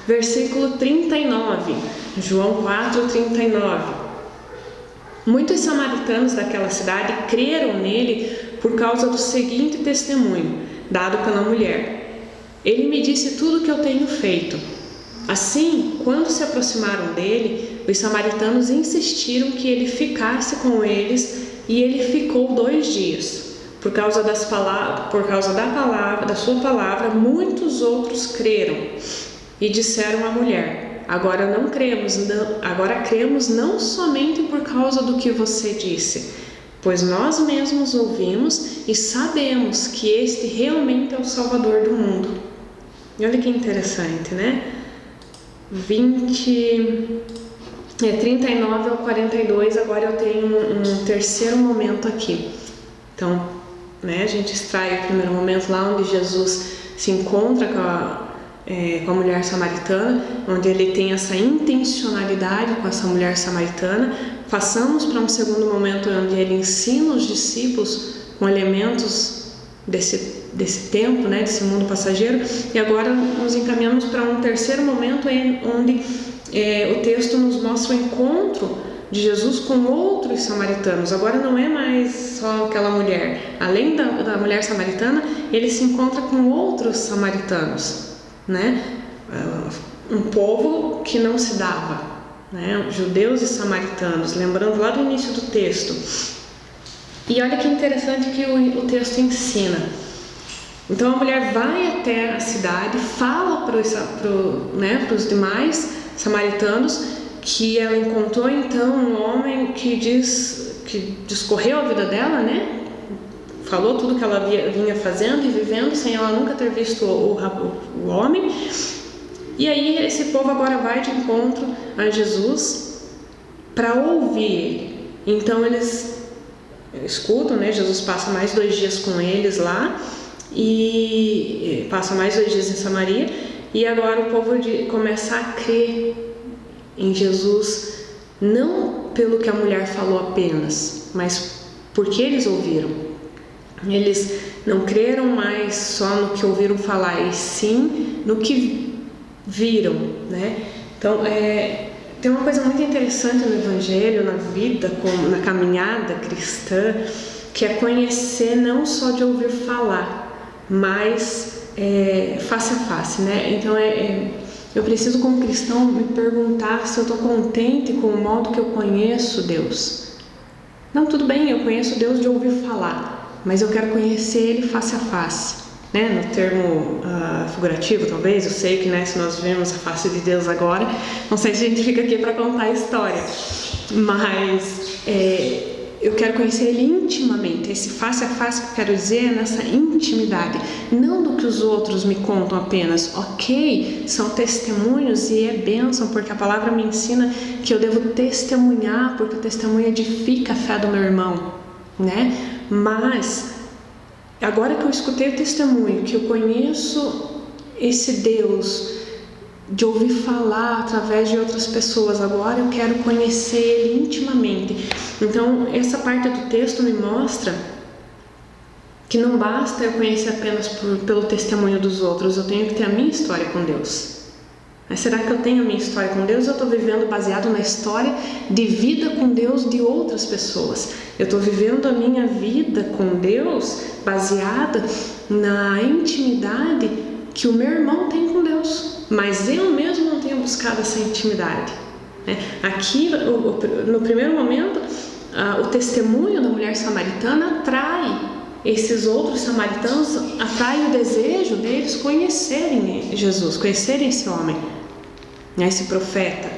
Versículo 39, João 4:39. Muitos samaritanos daquela cidade creram nele por causa do seguinte testemunho, dado pela mulher. Ele me disse tudo o que eu tenho feito. Assim, quando se aproximaram dele, os samaritanos insistiram que ele ficasse com eles e ele ficou 2 dias. Por causa da sua palavra, muitos outros creram e disseram à mulher: agora cremos não somente por causa do que você disse, pois nós mesmos ouvimos e sabemos que este realmente é o Salvador do mundo. E olha que interessante, né? 39 ao 42, agora eu tenho um terceiro momento aqui. Então, né, a gente extrai o primeiro momento lá onde Jesus se encontra com a mulher samaritana, onde ele tem essa intencionalidade com essa mulher samaritana. Passamos para um segundo momento onde ele ensina os discípulos com elementos desse tempo, né, desse mundo passageiro, e agora nos encaminhamos para um terceiro momento onde o texto nos mostra o encontro de Jesus com outros samaritanos. Agora não é mais só aquela mulher, além da mulher samaritana, ele se encontra com outros samaritanos, né? Um povo que não se dava, né? Judeus e samaritanos, lembrando lá do início do texto. E olha que interessante que o texto ensina. Então a mulher vai até a cidade, fala para os demais samaritanos que ela encontrou então um homem que discorreu a vida dela, né? Falou tudo que ela vinha fazendo e vivendo sem ela nunca ter visto o homem. E aí esse povo agora vai de encontro a Jesus para ouvir ele. Então eles escutam, né? Jesus passa mais 2 dias com eles lá e passa mais 2 dias em Samaria. E agora o povo começa a crer em Jesus, não pelo que a mulher falou apenas, mas porque eles ouviram. Eles não creram mais só no que ouviram falar, e sim no que viram, né? Então, tem uma coisa muito interessante no Evangelho, na vida, na caminhada cristã, que é conhecer não só de ouvir falar, mas face a face, né? Então, eu preciso, como cristão, me perguntar se eu estou contente com o modo que eu conheço Deus. Não, tudo bem, eu conheço Deus de ouvir falar, mas eu quero conhecer Ele face a face, né? No termo figurativo, talvez. Eu sei que, né, se nós vemos a face de Deus agora, não sei se a gente fica aqui para contar a história, mas eu quero conhecer Ele intimamente. Esse face a face que eu quero dizer é nessa intimidade, não do que os outros me contam apenas. Ok, são testemunhos e é bênção, porque a palavra me ensina que eu devo testemunhar, porque o testemunho edifica a fé do meu irmão, né? Mas agora que eu escutei o testemunho, que eu conheço esse Deus de ouvir falar através de outras pessoas, agora eu quero conhecer Ele intimamente. Então essa parte do texto me mostra que não basta eu conhecer apenas pelo testemunho dos outros, eu tenho que ter a minha história com Deus. Mas será que eu tenho a minha história com Deus? Eu estou vivendo baseado na história de vida com Deus de outras pessoas. Eu estou vivendo a minha vida com Deus baseada na intimidade que o meu irmão tem com Deus, mas eu mesmo não tenho buscado essa intimidade. Aqui, no primeiro momento, o testemunho da mulher samaritana atrai esses outros samaritanos, atrai o desejo deles conhecerem Jesus, conhecerem esse homem, esse profeta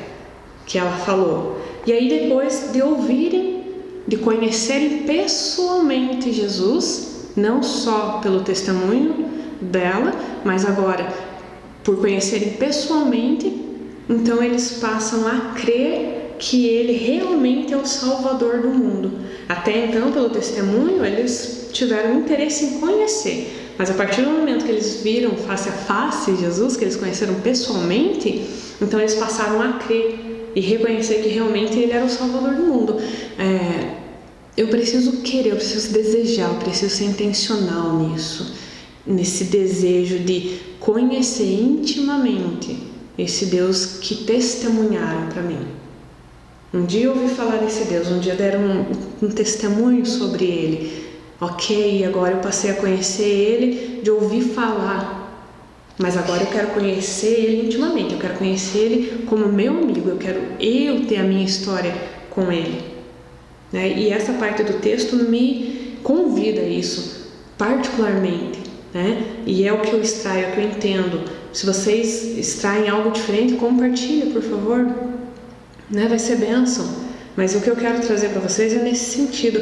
que ela falou. E aí depois de ouvirem, de conhecerem pessoalmente Jesus, não só pelo testemunho dela, mas agora por conhecerem pessoalmente, então eles passam a crer que Ele realmente é o Salvador do mundo. Até então, pelo testemunho, eles tiveram interesse em conhecer, mas a partir do momento que eles viram face a face Jesus, que eles conheceram pessoalmente, então eles passaram a crer e reconhecer que realmente Ele era o Salvador do mundo. Eu preciso querer, eu preciso desejar, eu preciso ser intencional nisso, nesse desejo de conhecer intimamente esse Deus que testemunharam para mim. Um dia eu ouvi falar desse Deus, um dia deram um testemunho sobre Ele. Ok, agora eu passei a conhecer Ele de ouvir falar, mas agora eu quero conhecer Ele intimamente, eu quero conhecer Ele como meu amigo, eu quero ter a minha história com Ele, né? E essa parte do texto me convida a isso particularmente, né? E é o que eu extraio, é o que eu entendo. Se vocês extraem algo diferente, compartilhe, por favor, né? Vai ser bênção. Mas o que eu quero trazer para vocês é nesse sentido.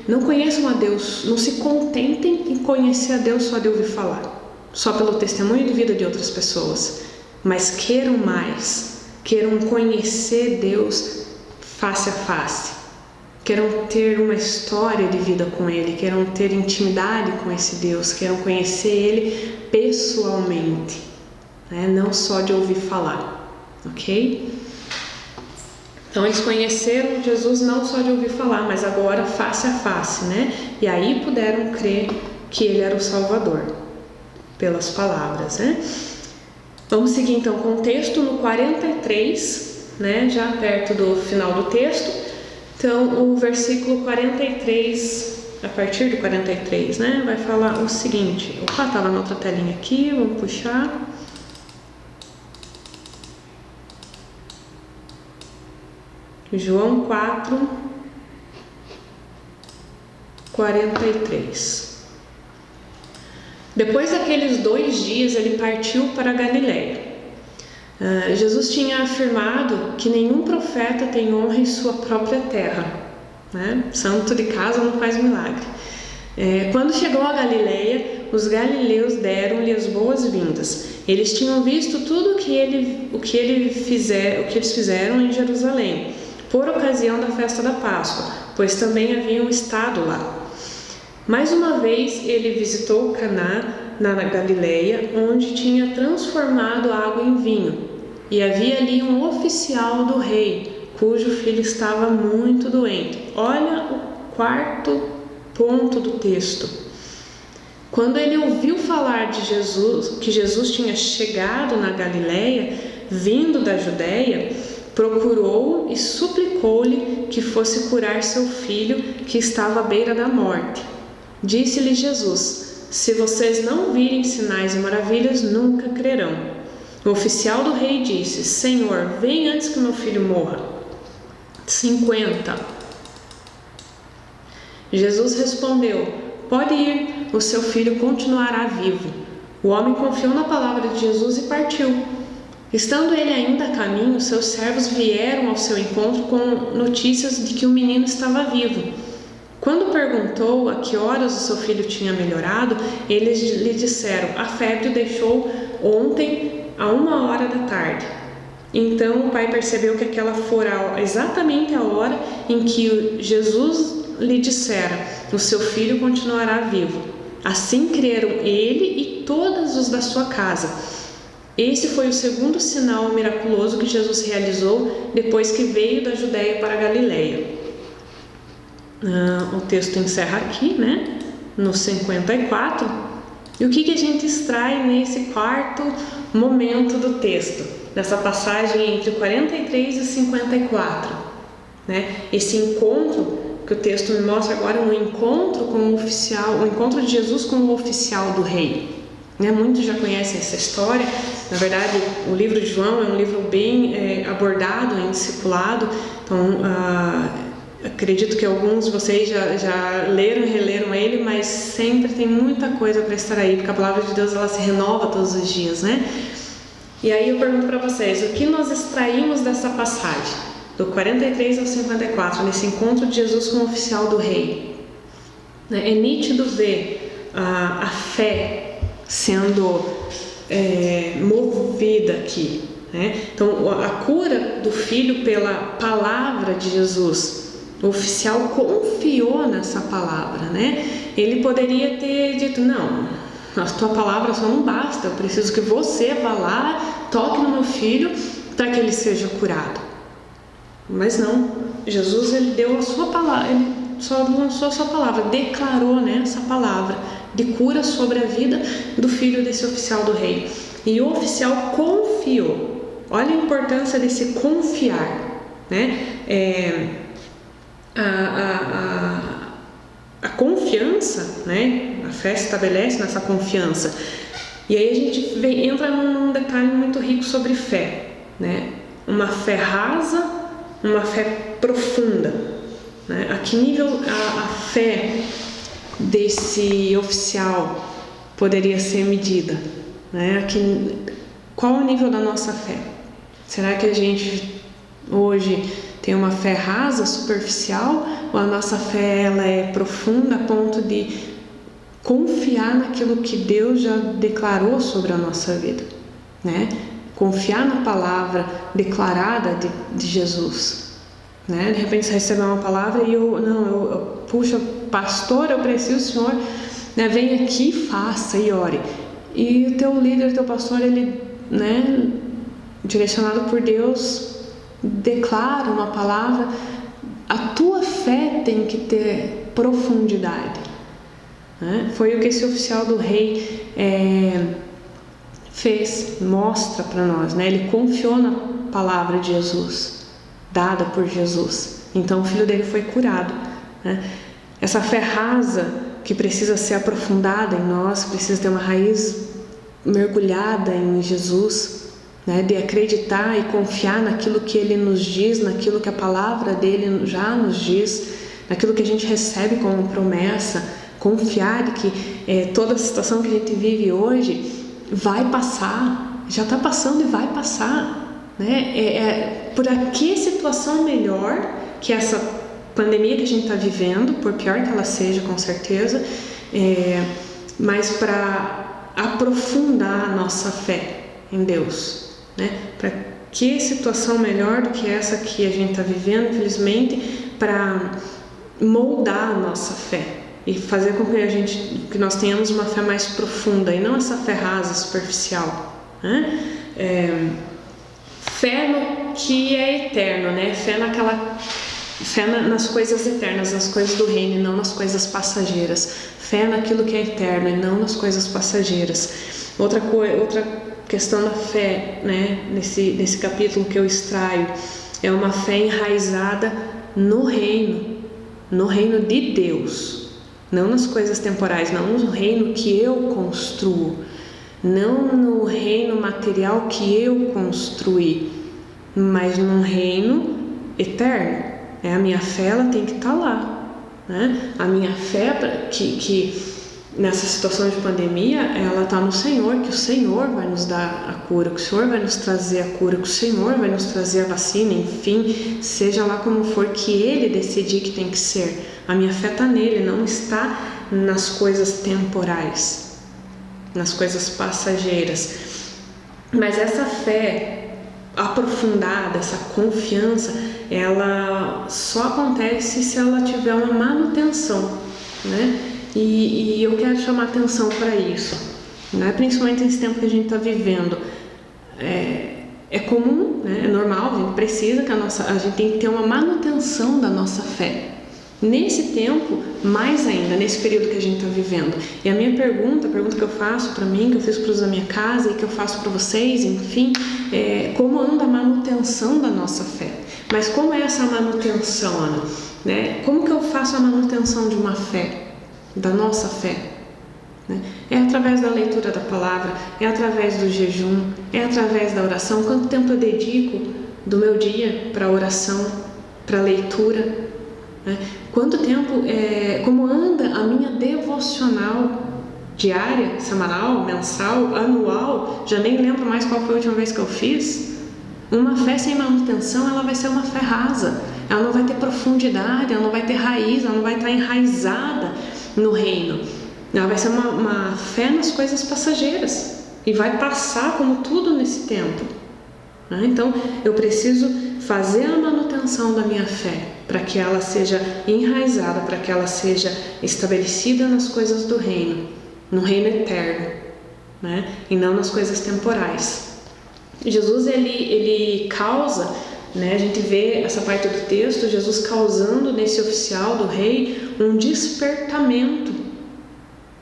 Não conheçam a Deus, não se contentem em conhecer a Deus só de ouvir falar, só pelo testemunho de vida de outras pessoas, mas queiram mais, queiram conhecer Deus face a face, queiram ter uma história de vida com Ele, queiram ter intimidade com esse Deus, queiram conhecer Ele pessoalmente, né? Não só de ouvir falar, ok? Então eles conheceram Jesus não só de ouvir falar, mas agora face a face, né? E aí puderam crer que Ele era o Salvador, pelas palavras, né? Vamos seguir então com o texto no 43, né? Já perto do final do texto. Então o versículo 43, a partir do 43, né? Vai falar o seguinte. Opa, estava na outra telinha aqui, vamos puxar. João 4, 43. Depois daqueles 2 dias, ele partiu para a Galileia. Jesus tinha afirmado que nenhum profeta tem honra em sua própria terra, né? Santo de casa não faz milagre. Quando chegou a Galileia, os galileus deram-lhe as boas-vindas. Eles tinham visto tudo o que eles fizeram em Jerusalém, por ocasião da festa da Páscoa, pois também haviam estado lá. Mais uma vez ele visitou Caná, na Galileia, onde tinha transformado a água em vinho, e havia ali um oficial do rei, cujo filho estava muito doente. Olha o 4º ponto do texto. Quando ele ouviu falar de Jesus, que Jesus tinha chegado na Galileia, vindo da Judéia, procurou-o e suplicou-lhe que fosse curar seu filho, que estava à beira da morte. Disse-lhe Jesus: se vocês não virem sinais e maravilhas, nunca crerão. O oficial do rei disse: Senhor, vem antes que meu filho morra. 50. Jesus respondeu: pode ir, o seu filho continuará vivo. O homem confiou na palavra de Jesus e partiu. Estando ele ainda a caminho, seus servos vieram ao seu encontro com notícias de que o menino estava vivo. Quando perguntou a que horas o seu filho tinha melhorado, eles lhe disseram: a febre o deixou ontem a 1h da tarde. Então o pai percebeu que aquela fora exatamente a hora em que Jesus lhe dissera: o seu filho continuará vivo. Assim creram ele e todos os da sua casa. Esse foi o 2º sinal miraculoso que Jesus realizou depois que veio da Judéia para a Galileia. O texto encerra aqui, né? No 54. E o que a gente extrai nesse 4º momento do texto, nessa passagem entre 43 e 54, né? Esse encontro que o texto me mostra agora, um encontro com o oficial, o encontro de Jesus com o oficial do rei, né? Muitos já conhecem essa história. Na verdade, o livro de João é um livro bem abordado em discipulado. Então, acredito que alguns de vocês já leram e releram ele, mas sempre tem muita coisa para estar aí, porque a palavra de Deus ela se renova todos os dias, né? E aí eu pergunto para vocês, o que nós extraímos dessa passagem, do 43 ao 54, nesse encontro de Jesus com o oficial do rei? É nítido ver a fé sendo movida aqui, né? Então, a cura do filho pela palavra de Jesus. O oficial confiou nessa palavra, né? Ele poderia ter dito: não, a tua palavra só não basta, eu preciso que você vá lá, toque no meu filho para que ele seja curado. Mas não, Jesus ele deu a sua palavra, ele só lançou a sua palavra, declarou, né, essa palavra de cura sobre a vida do filho desse oficial do rei. E o oficial confiou. Olha a importância desse confiar, né? A confiança, né? A fé se estabelece nessa confiança. E aí a gente entra num detalhe muito rico sobre fé, né? Uma fé rasa, uma fé profunda, né? A que nível a fé desse oficial poderia ser medida, né? Qual o nível da nossa fé? Será que a gente hoje tem uma fé rasa, superficial, ou a nossa fé ela é profunda a ponto de confiar naquilo que Deus já declarou sobre a nossa vida, né? Confiar na palavra declarada de Jesus, né? De repente você recebe uma palavra e puxa, pastor, eu preciso, o senhor, né, vem aqui, faça e ore. E o teu líder, teu pastor, ele, né, direcionado por Deus, declara uma palavra. A tua fé tem que ter profundidade, né? Foi o que esse oficial do rei fez, mostra para nós, né? Ele confiou na palavra de Jesus, dada por Jesus. Então o filho dele foi curado, né? Essa fé rasa que precisa ser aprofundada em nós, precisa ter uma raiz mergulhada em Jesus, né? De acreditar e confiar naquilo que Ele nos diz, naquilo que a palavra dele já nos diz, naquilo que a gente recebe como promessa, confiar de que toda a situação que a gente vive hoje vai passar, já está passando e vai passar, né? Por que situação melhor que essa pandemia que a gente está vivendo, por pior que ela seja, com certeza, mas para aprofundar a nossa fé em Deus, né? Para que situação melhor do que essa que a gente está vivendo, infelizmente, para moldar a nossa fé e fazer com que nós tenhamos uma fé mais profunda e não essa fé rasa, superficial, né? Fé no que é eterno, né? Fé nas coisas eternas, nas coisas do reino e não nas coisas passageiras. Fé naquilo que é eterno e não nas coisas passageiras. Outra questão da fé, né? Nesse capítulo que eu extraio, é uma fé enraizada no reino de Deus, não nas coisas temporais, não no reino que eu construo, não no reino material que eu construí, mas num reino eterno. A minha fé, ela tem que estar lá, né? A minha fé que nessa situação de pandemia, ela está no Senhor, que o Senhor vai nos dar a cura, que o Senhor vai nos trazer a cura, que o Senhor vai nos trazer a vacina, enfim, seja lá como for que Ele decidir que tem que ser. A minha fé está nele, não está nas coisas temporais, nas coisas passageiras. Mas essa fé aprofundada, essa confiança, ela só acontece se ela tiver uma manutenção, né? E eu quero chamar atenção para isso, né? Principalmente nesse tempo que a gente está vivendo. É comum, né? É normal, a gente precisa a gente tem que ter uma manutenção da nossa fé. Nesse tempo, mais ainda, nesse período que a gente está vivendo. E a minha pergunta, a pergunta que eu faço para mim, que eu fiz para os da minha casa e que eu faço para vocês, enfim, como anda a manutenção da nossa fé? Mas como é essa manutenção, Ana? Né? Como que eu faço a manutenção de uma fé, da nossa fé? Né? É através da leitura da palavra, é através do jejum, é através da oração. Quanto tempo eu dedico do meu dia para a oração, para a leitura? Né? Quanto tempo, como anda a minha devocional diária, semanal, mensal, anual? Já nem lembro mais qual foi a última vez que eu fiz. Uma fé sem manutenção, ela vai ser uma fé rasa, ela não vai ter profundidade, ela não vai ter raiz, ela não vai estar enraizada no reino. Ela vai ser uma fé nas coisas passageiras e vai passar como tudo nesse tempo, né? Então eu preciso fazer a manutenção da minha fé para que ela seja enraizada, para que ela seja estabelecida nas coisas do reino, no reino eterno, né? E não nas coisas temporais. Jesus, ele causa, né? A gente vê essa parte do texto, Jesus causando nesse oficial do rei um despertamento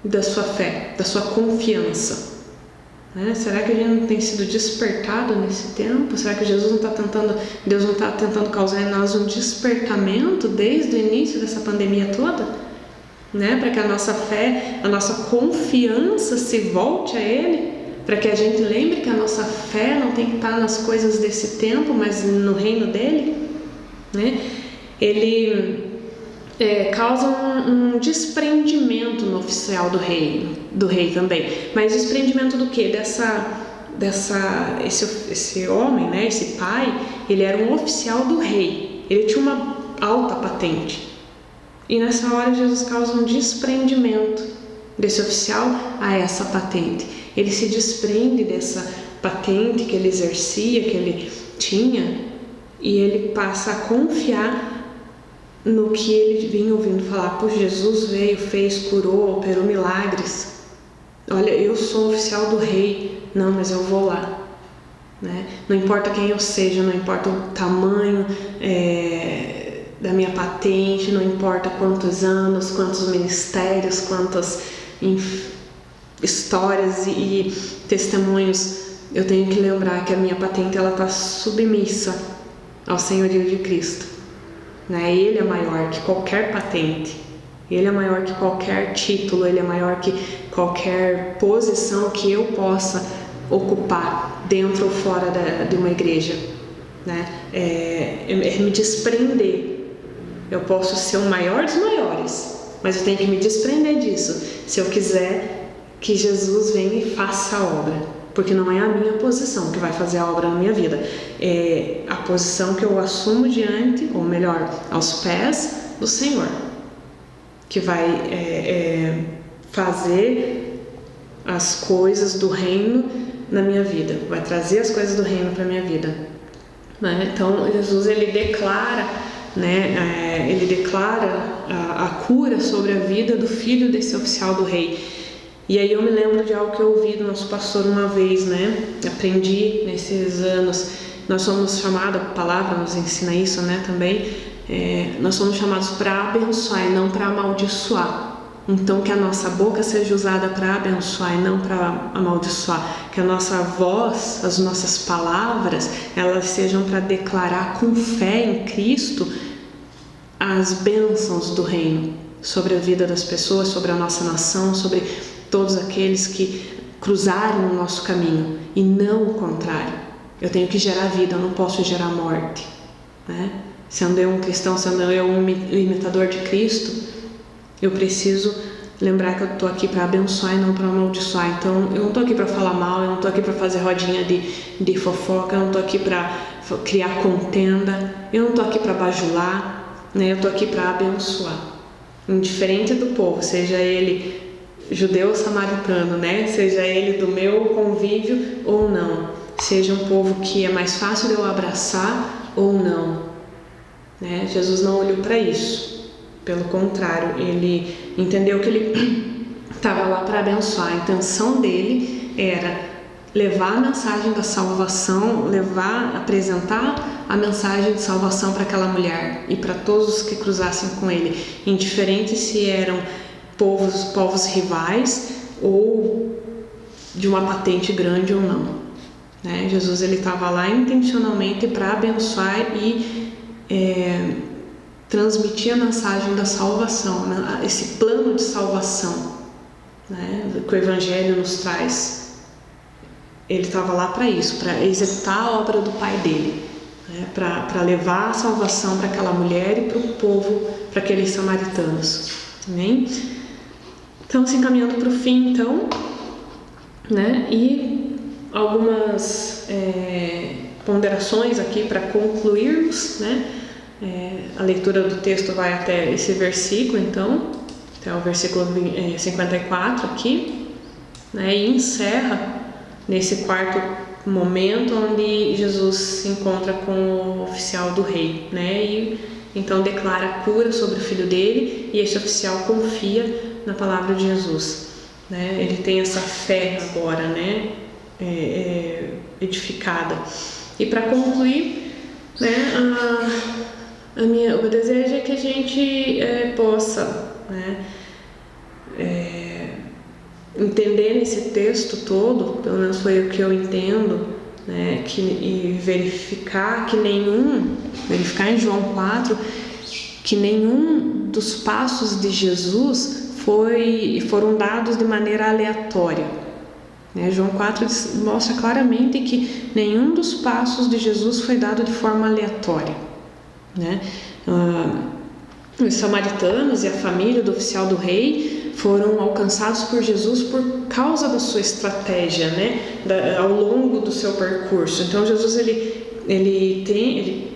da sua fé, da sua confiança, né? Será que a gente não tem sido despertado nesse tempo? Será que Deus não está tentando causar em nós um despertamento desde o início dessa pandemia toda, né? Para que a nossa fé, a nossa confiança se volte a Ele, para que a gente lembre que a nossa fé não tem que estar nas coisas desse tempo, mas no reino dele, né? Ele causa um desprendimento no oficial do rei também. Mas desprendimento do quê? Esse homem, né? Esse pai, ele era um oficial do rei, ele tinha uma alta patente. E nessa hora Jesus causa um desprendimento desse oficial a essa patente. Ele se desprende dessa patente que ele exercia, que ele tinha, e ele passa a confiar no que ele vinha ouvindo falar. Pois Jesus veio, fez, curou, operou milagres. Olha, eu sou oficial do rei. Não, mas eu vou lá, né? Não importa quem eu seja, não importa o tamanho da minha patente, não importa quantos anos, quantos ministérios, quantas histórias e testemunhos, eu tenho que lembrar que a minha patente ela está submissa ao senhorio de Cristo, né? Ele é maior que qualquer patente, ele é maior que qualquer título, ele é maior que qualquer posição que eu possa ocupar dentro ou fora de uma igreja, né? Me desprender. Eu posso ser o maior dos maiores, mas eu tenho que me desprender disso se eu quiser que Jesus venha e faça a obra, porque não é a minha posição que vai fazer a obra na minha vida, é a posição que eu assumo diante, ou melhor, aos pés do Senhor, que vai fazer as coisas do reino na minha vida, vai trazer as coisas do reino para a minha vida, né? Então Jesus ele declara, né, ele declara a cura sobre a vida do filho desse oficial do rei. E aí eu me lembro de algo que eu ouvi do nosso pastor uma vez, né? Aprendi nesses anos. Nós somos chamados, a palavra nos ensina isso, né? Também nós somos chamados para abençoar e não para amaldiçoar. Então que a nossa boca seja usada para abençoar e não para amaldiçoar. Que a nossa voz, as nossas palavras, elas sejam para declarar com fé em Cristo as bênçãos do reino sobre a vida das pessoas, sobre a nossa nação, sobre todos aqueles que cruzarem o nosso caminho, e não o contrário. Eu tenho que gerar vida, eu não posso gerar morte, né? Sendo eu um cristão, sendo eu um imitador de Cristo, eu preciso lembrar que eu estou aqui para abençoar e não para amaldiçoar. Então eu não estou aqui para falar mal, eu não estou aqui para fazer rodinha de fofoca, eu não estou aqui para criar contenda, eu não estou aqui para bajular, né? Eu estou aqui para abençoar, indiferente do povo, seja ele judeu ou samaritano, né? Seja ele do meu convívio ou não, seja um povo que é mais fácil de eu abraçar ou não, né? Jesus não olhou para isso, pelo contrário, ele entendeu que ele estava lá para abençoar. A intenção dele era levar a mensagem da salvação, apresentar a mensagem de salvação para aquela mulher e para todos os que cruzassem com ele, indiferente se eram povos rivais ou de uma patente grande ou não, né? Jesus ele estava lá intencionalmente para abençoar e transmitir a mensagem da salvação, né? Esse plano de salvação, né, que o Evangelho nos traz. Ele estava lá para isso, para executar a obra do Pai dele, né, para levar a salvação para aquela mulher e para o povo, para aqueles samaritanos. Amém? Então, se encaminhando para o fim, então, né, e algumas ponderações aqui para concluirmos, né? A leitura do texto vai até esse versículo, então, até o versículo 54 aqui, né, e encerra nesse quarto momento onde Jesus se encontra com o oficial do rei, né, e então declara a cura sobre o filho dele, e esse oficial confia na palavra de Jesus, né? Ele tem essa fé agora, né, edificada. E para concluir, né, o meu desejo é que a gente possa, né, entender nesse texto todo, pelo menos foi o que eu entendo, né, e verificar em João 4, que nenhum dos passos de Jesus foram dados de maneira aleatória, né? João 4 mostra claramente que nenhum dos passos de Jesus foi dado de forma aleatória, né? Os samaritanos e a família do oficial do rei foram alcançados por Jesus por causa da sua estratégia, né? Ao longo do seu percurso. Então Jesus ele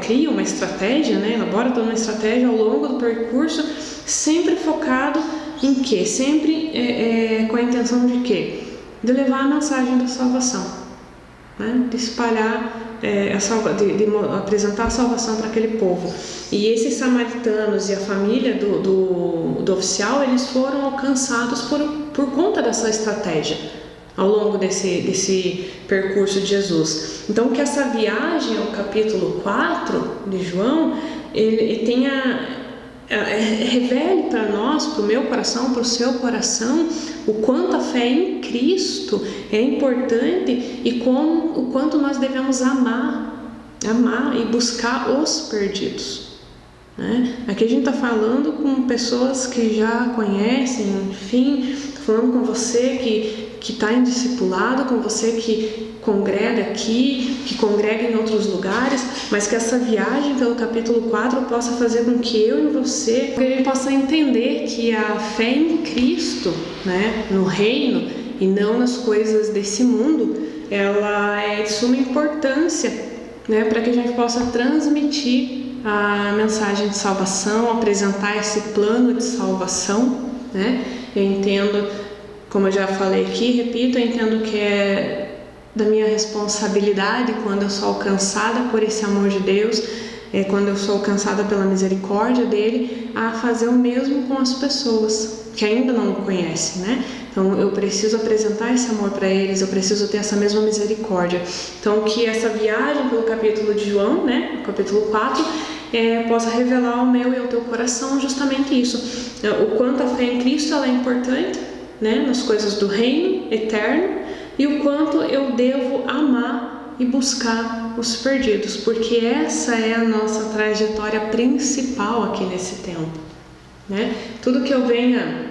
cria uma estratégia, né? Elabora toda uma estratégia ao longo do percurso, sempre focado em quê? Sempre com a intenção de quê? De levar a mensagem da salvação, né? De espalhar, de apresentar a salvação para aquele povo. E esses samaritanos e a família do oficial, eles foram alcançados por conta dessa estratégia ao longo desse percurso de Jesus. Então que essa viagem ao capítulo 4 de João, ele revele para nós, para o meu coração, para o seu coração, o quanto a fé em Cristo é importante e o quanto nós devemos amar e buscar os perdidos, né? Aqui a gente está falando com pessoas que já conhecem, enfim, falando com você que que está em discipulado, com você que congrega aqui, que congrega em outros lugares, mas que essa viagem pelo capítulo 4 possa fazer com que eu e você, que a gente possa entender que a fé em Cristo, né, no reino e não nas coisas desse mundo, ela é de suma importância, né, para que a gente possa transmitir a mensagem de salvação, apresentar esse plano de salvação, né? Eu entendo, como eu já falei aqui, repito, eu entendo que é da minha responsabilidade quando eu sou alcançada por esse amor de Deus, quando eu sou alcançada pela misericórdia dele, a fazer o mesmo com as pessoas que ainda não o conhecem, né? Então eu preciso apresentar esse amor para eles, eu preciso ter essa mesma misericórdia. Então que essa viagem pelo capítulo de João, né, capítulo 4, possa revelar ao meu e ao teu coração justamente isso, o quanto a fé em Cristo ela é importante, né, nas coisas do reino eterno, e o quanto eu devo amar e buscar os perdidos, porque essa é a nossa trajetória principal aqui nesse tempo, né? Tudo que eu venha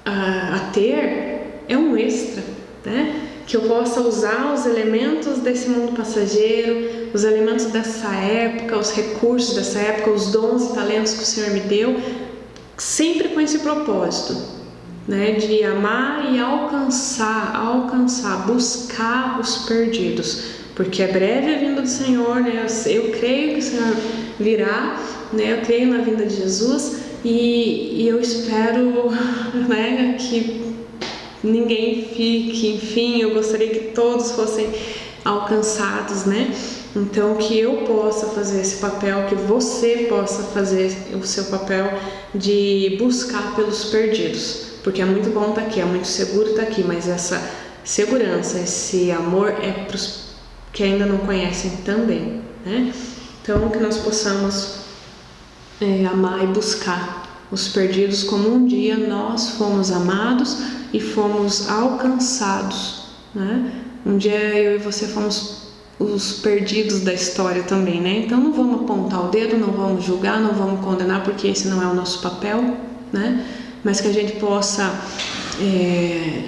a ter é um extra, né? Que eu possa usar os elementos desse mundo passageiro, os elementos dessa época, os recursos dessa época, os dons e talentos que o Senhor me deu, sempre com esse propósito, né, de amar e alcançar, buscar os perdidos, porque é breve a vinda do Senhor, né? Eu creio que o Senhor virá, né? Eu creio na vinda de Jesus e eu espero, né, que ninguém fique, enfim, eu gostaria que todos fossem alcançados, né? Então que eu possa fazer esse papel, que você possa fazer o seu papel de buscar pelos perdidos, porque é muito bom estar aqui, é muito seguro estar aqui, mas essa segurança, esse amor é para os que ainda não conhecem também, né? Então que nós possamos amar e buscar os perdidos como um dia nós fomos amados e fomos alcançados, né? Um dia eu e você fomos os perdidos da história também, né? Então não vamos apontar o dedo, não vamos julgar, não vamos condenar, porque esse não é o nosso papel, né? Mas que a gente possa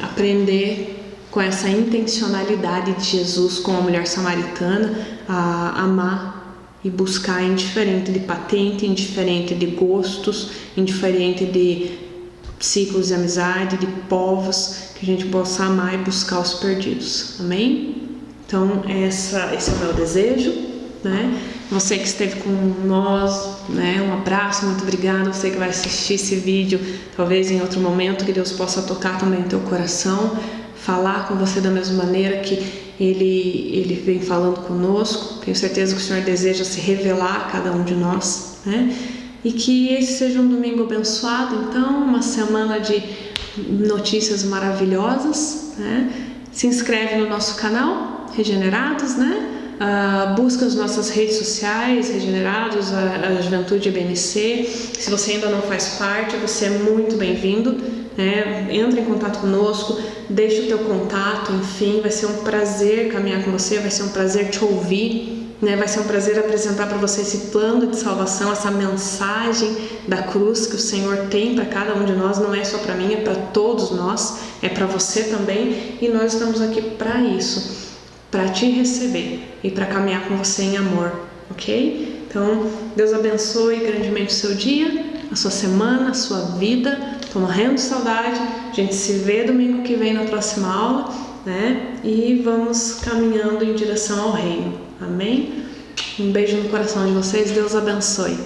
aprender com essa intencionalidade de Jesus com a mulher samaritana a amar e buscar, indiferente de patente, indiferente de gostos, indiferente de ciclos de amizade, de povos, que a gente possa amar e buscar os perdidos. Amém? Então esse é o meu desejo, né? Você que esteve com nós, né? Um abraço, muito obrigada. Você que vai assistir esse vídeo, talvez em outro momento, que Deus possa tocar também o teu coração, falar com você da mesma maneira que Ele vem falando conosco. Tenho certeza que o Senhor deseja se revelar a cada um de nós, né? E que esse seja um domingo abençoado, então, uma semana de notícias maravilhosas, né? Se inscreve no nosso canal, Regenerados, né? Busca as nossas redes sociais, Regenerados, a Juventude IBNC. Se você ainda não faz parte, você é muito bem-vindo, né? Entra em contato conosco, deixa o teu contato, enfim, vai ser um prazer caminhar com você, vai ser um prazer te ouvir, né? Vai ser um prazer apresentar para você esse plano de salvação, essa mensagem da cruz que o Senhor tem para cada um de nós, não é só para mim, é para todos nós, é para você também, e nós estamos aqui para isso, para te receber e para caminhar com você em amor, ok? Então, Deus abençoe grandemente o seu dia, a sua semana, a sua vida. Tô morrendo de saudade. A gente se vê domingo que vem na próxima aula, né? E vamos caminhando em direção ao reino. Amém? Um beijo no coração de vocês. Deus abençoe.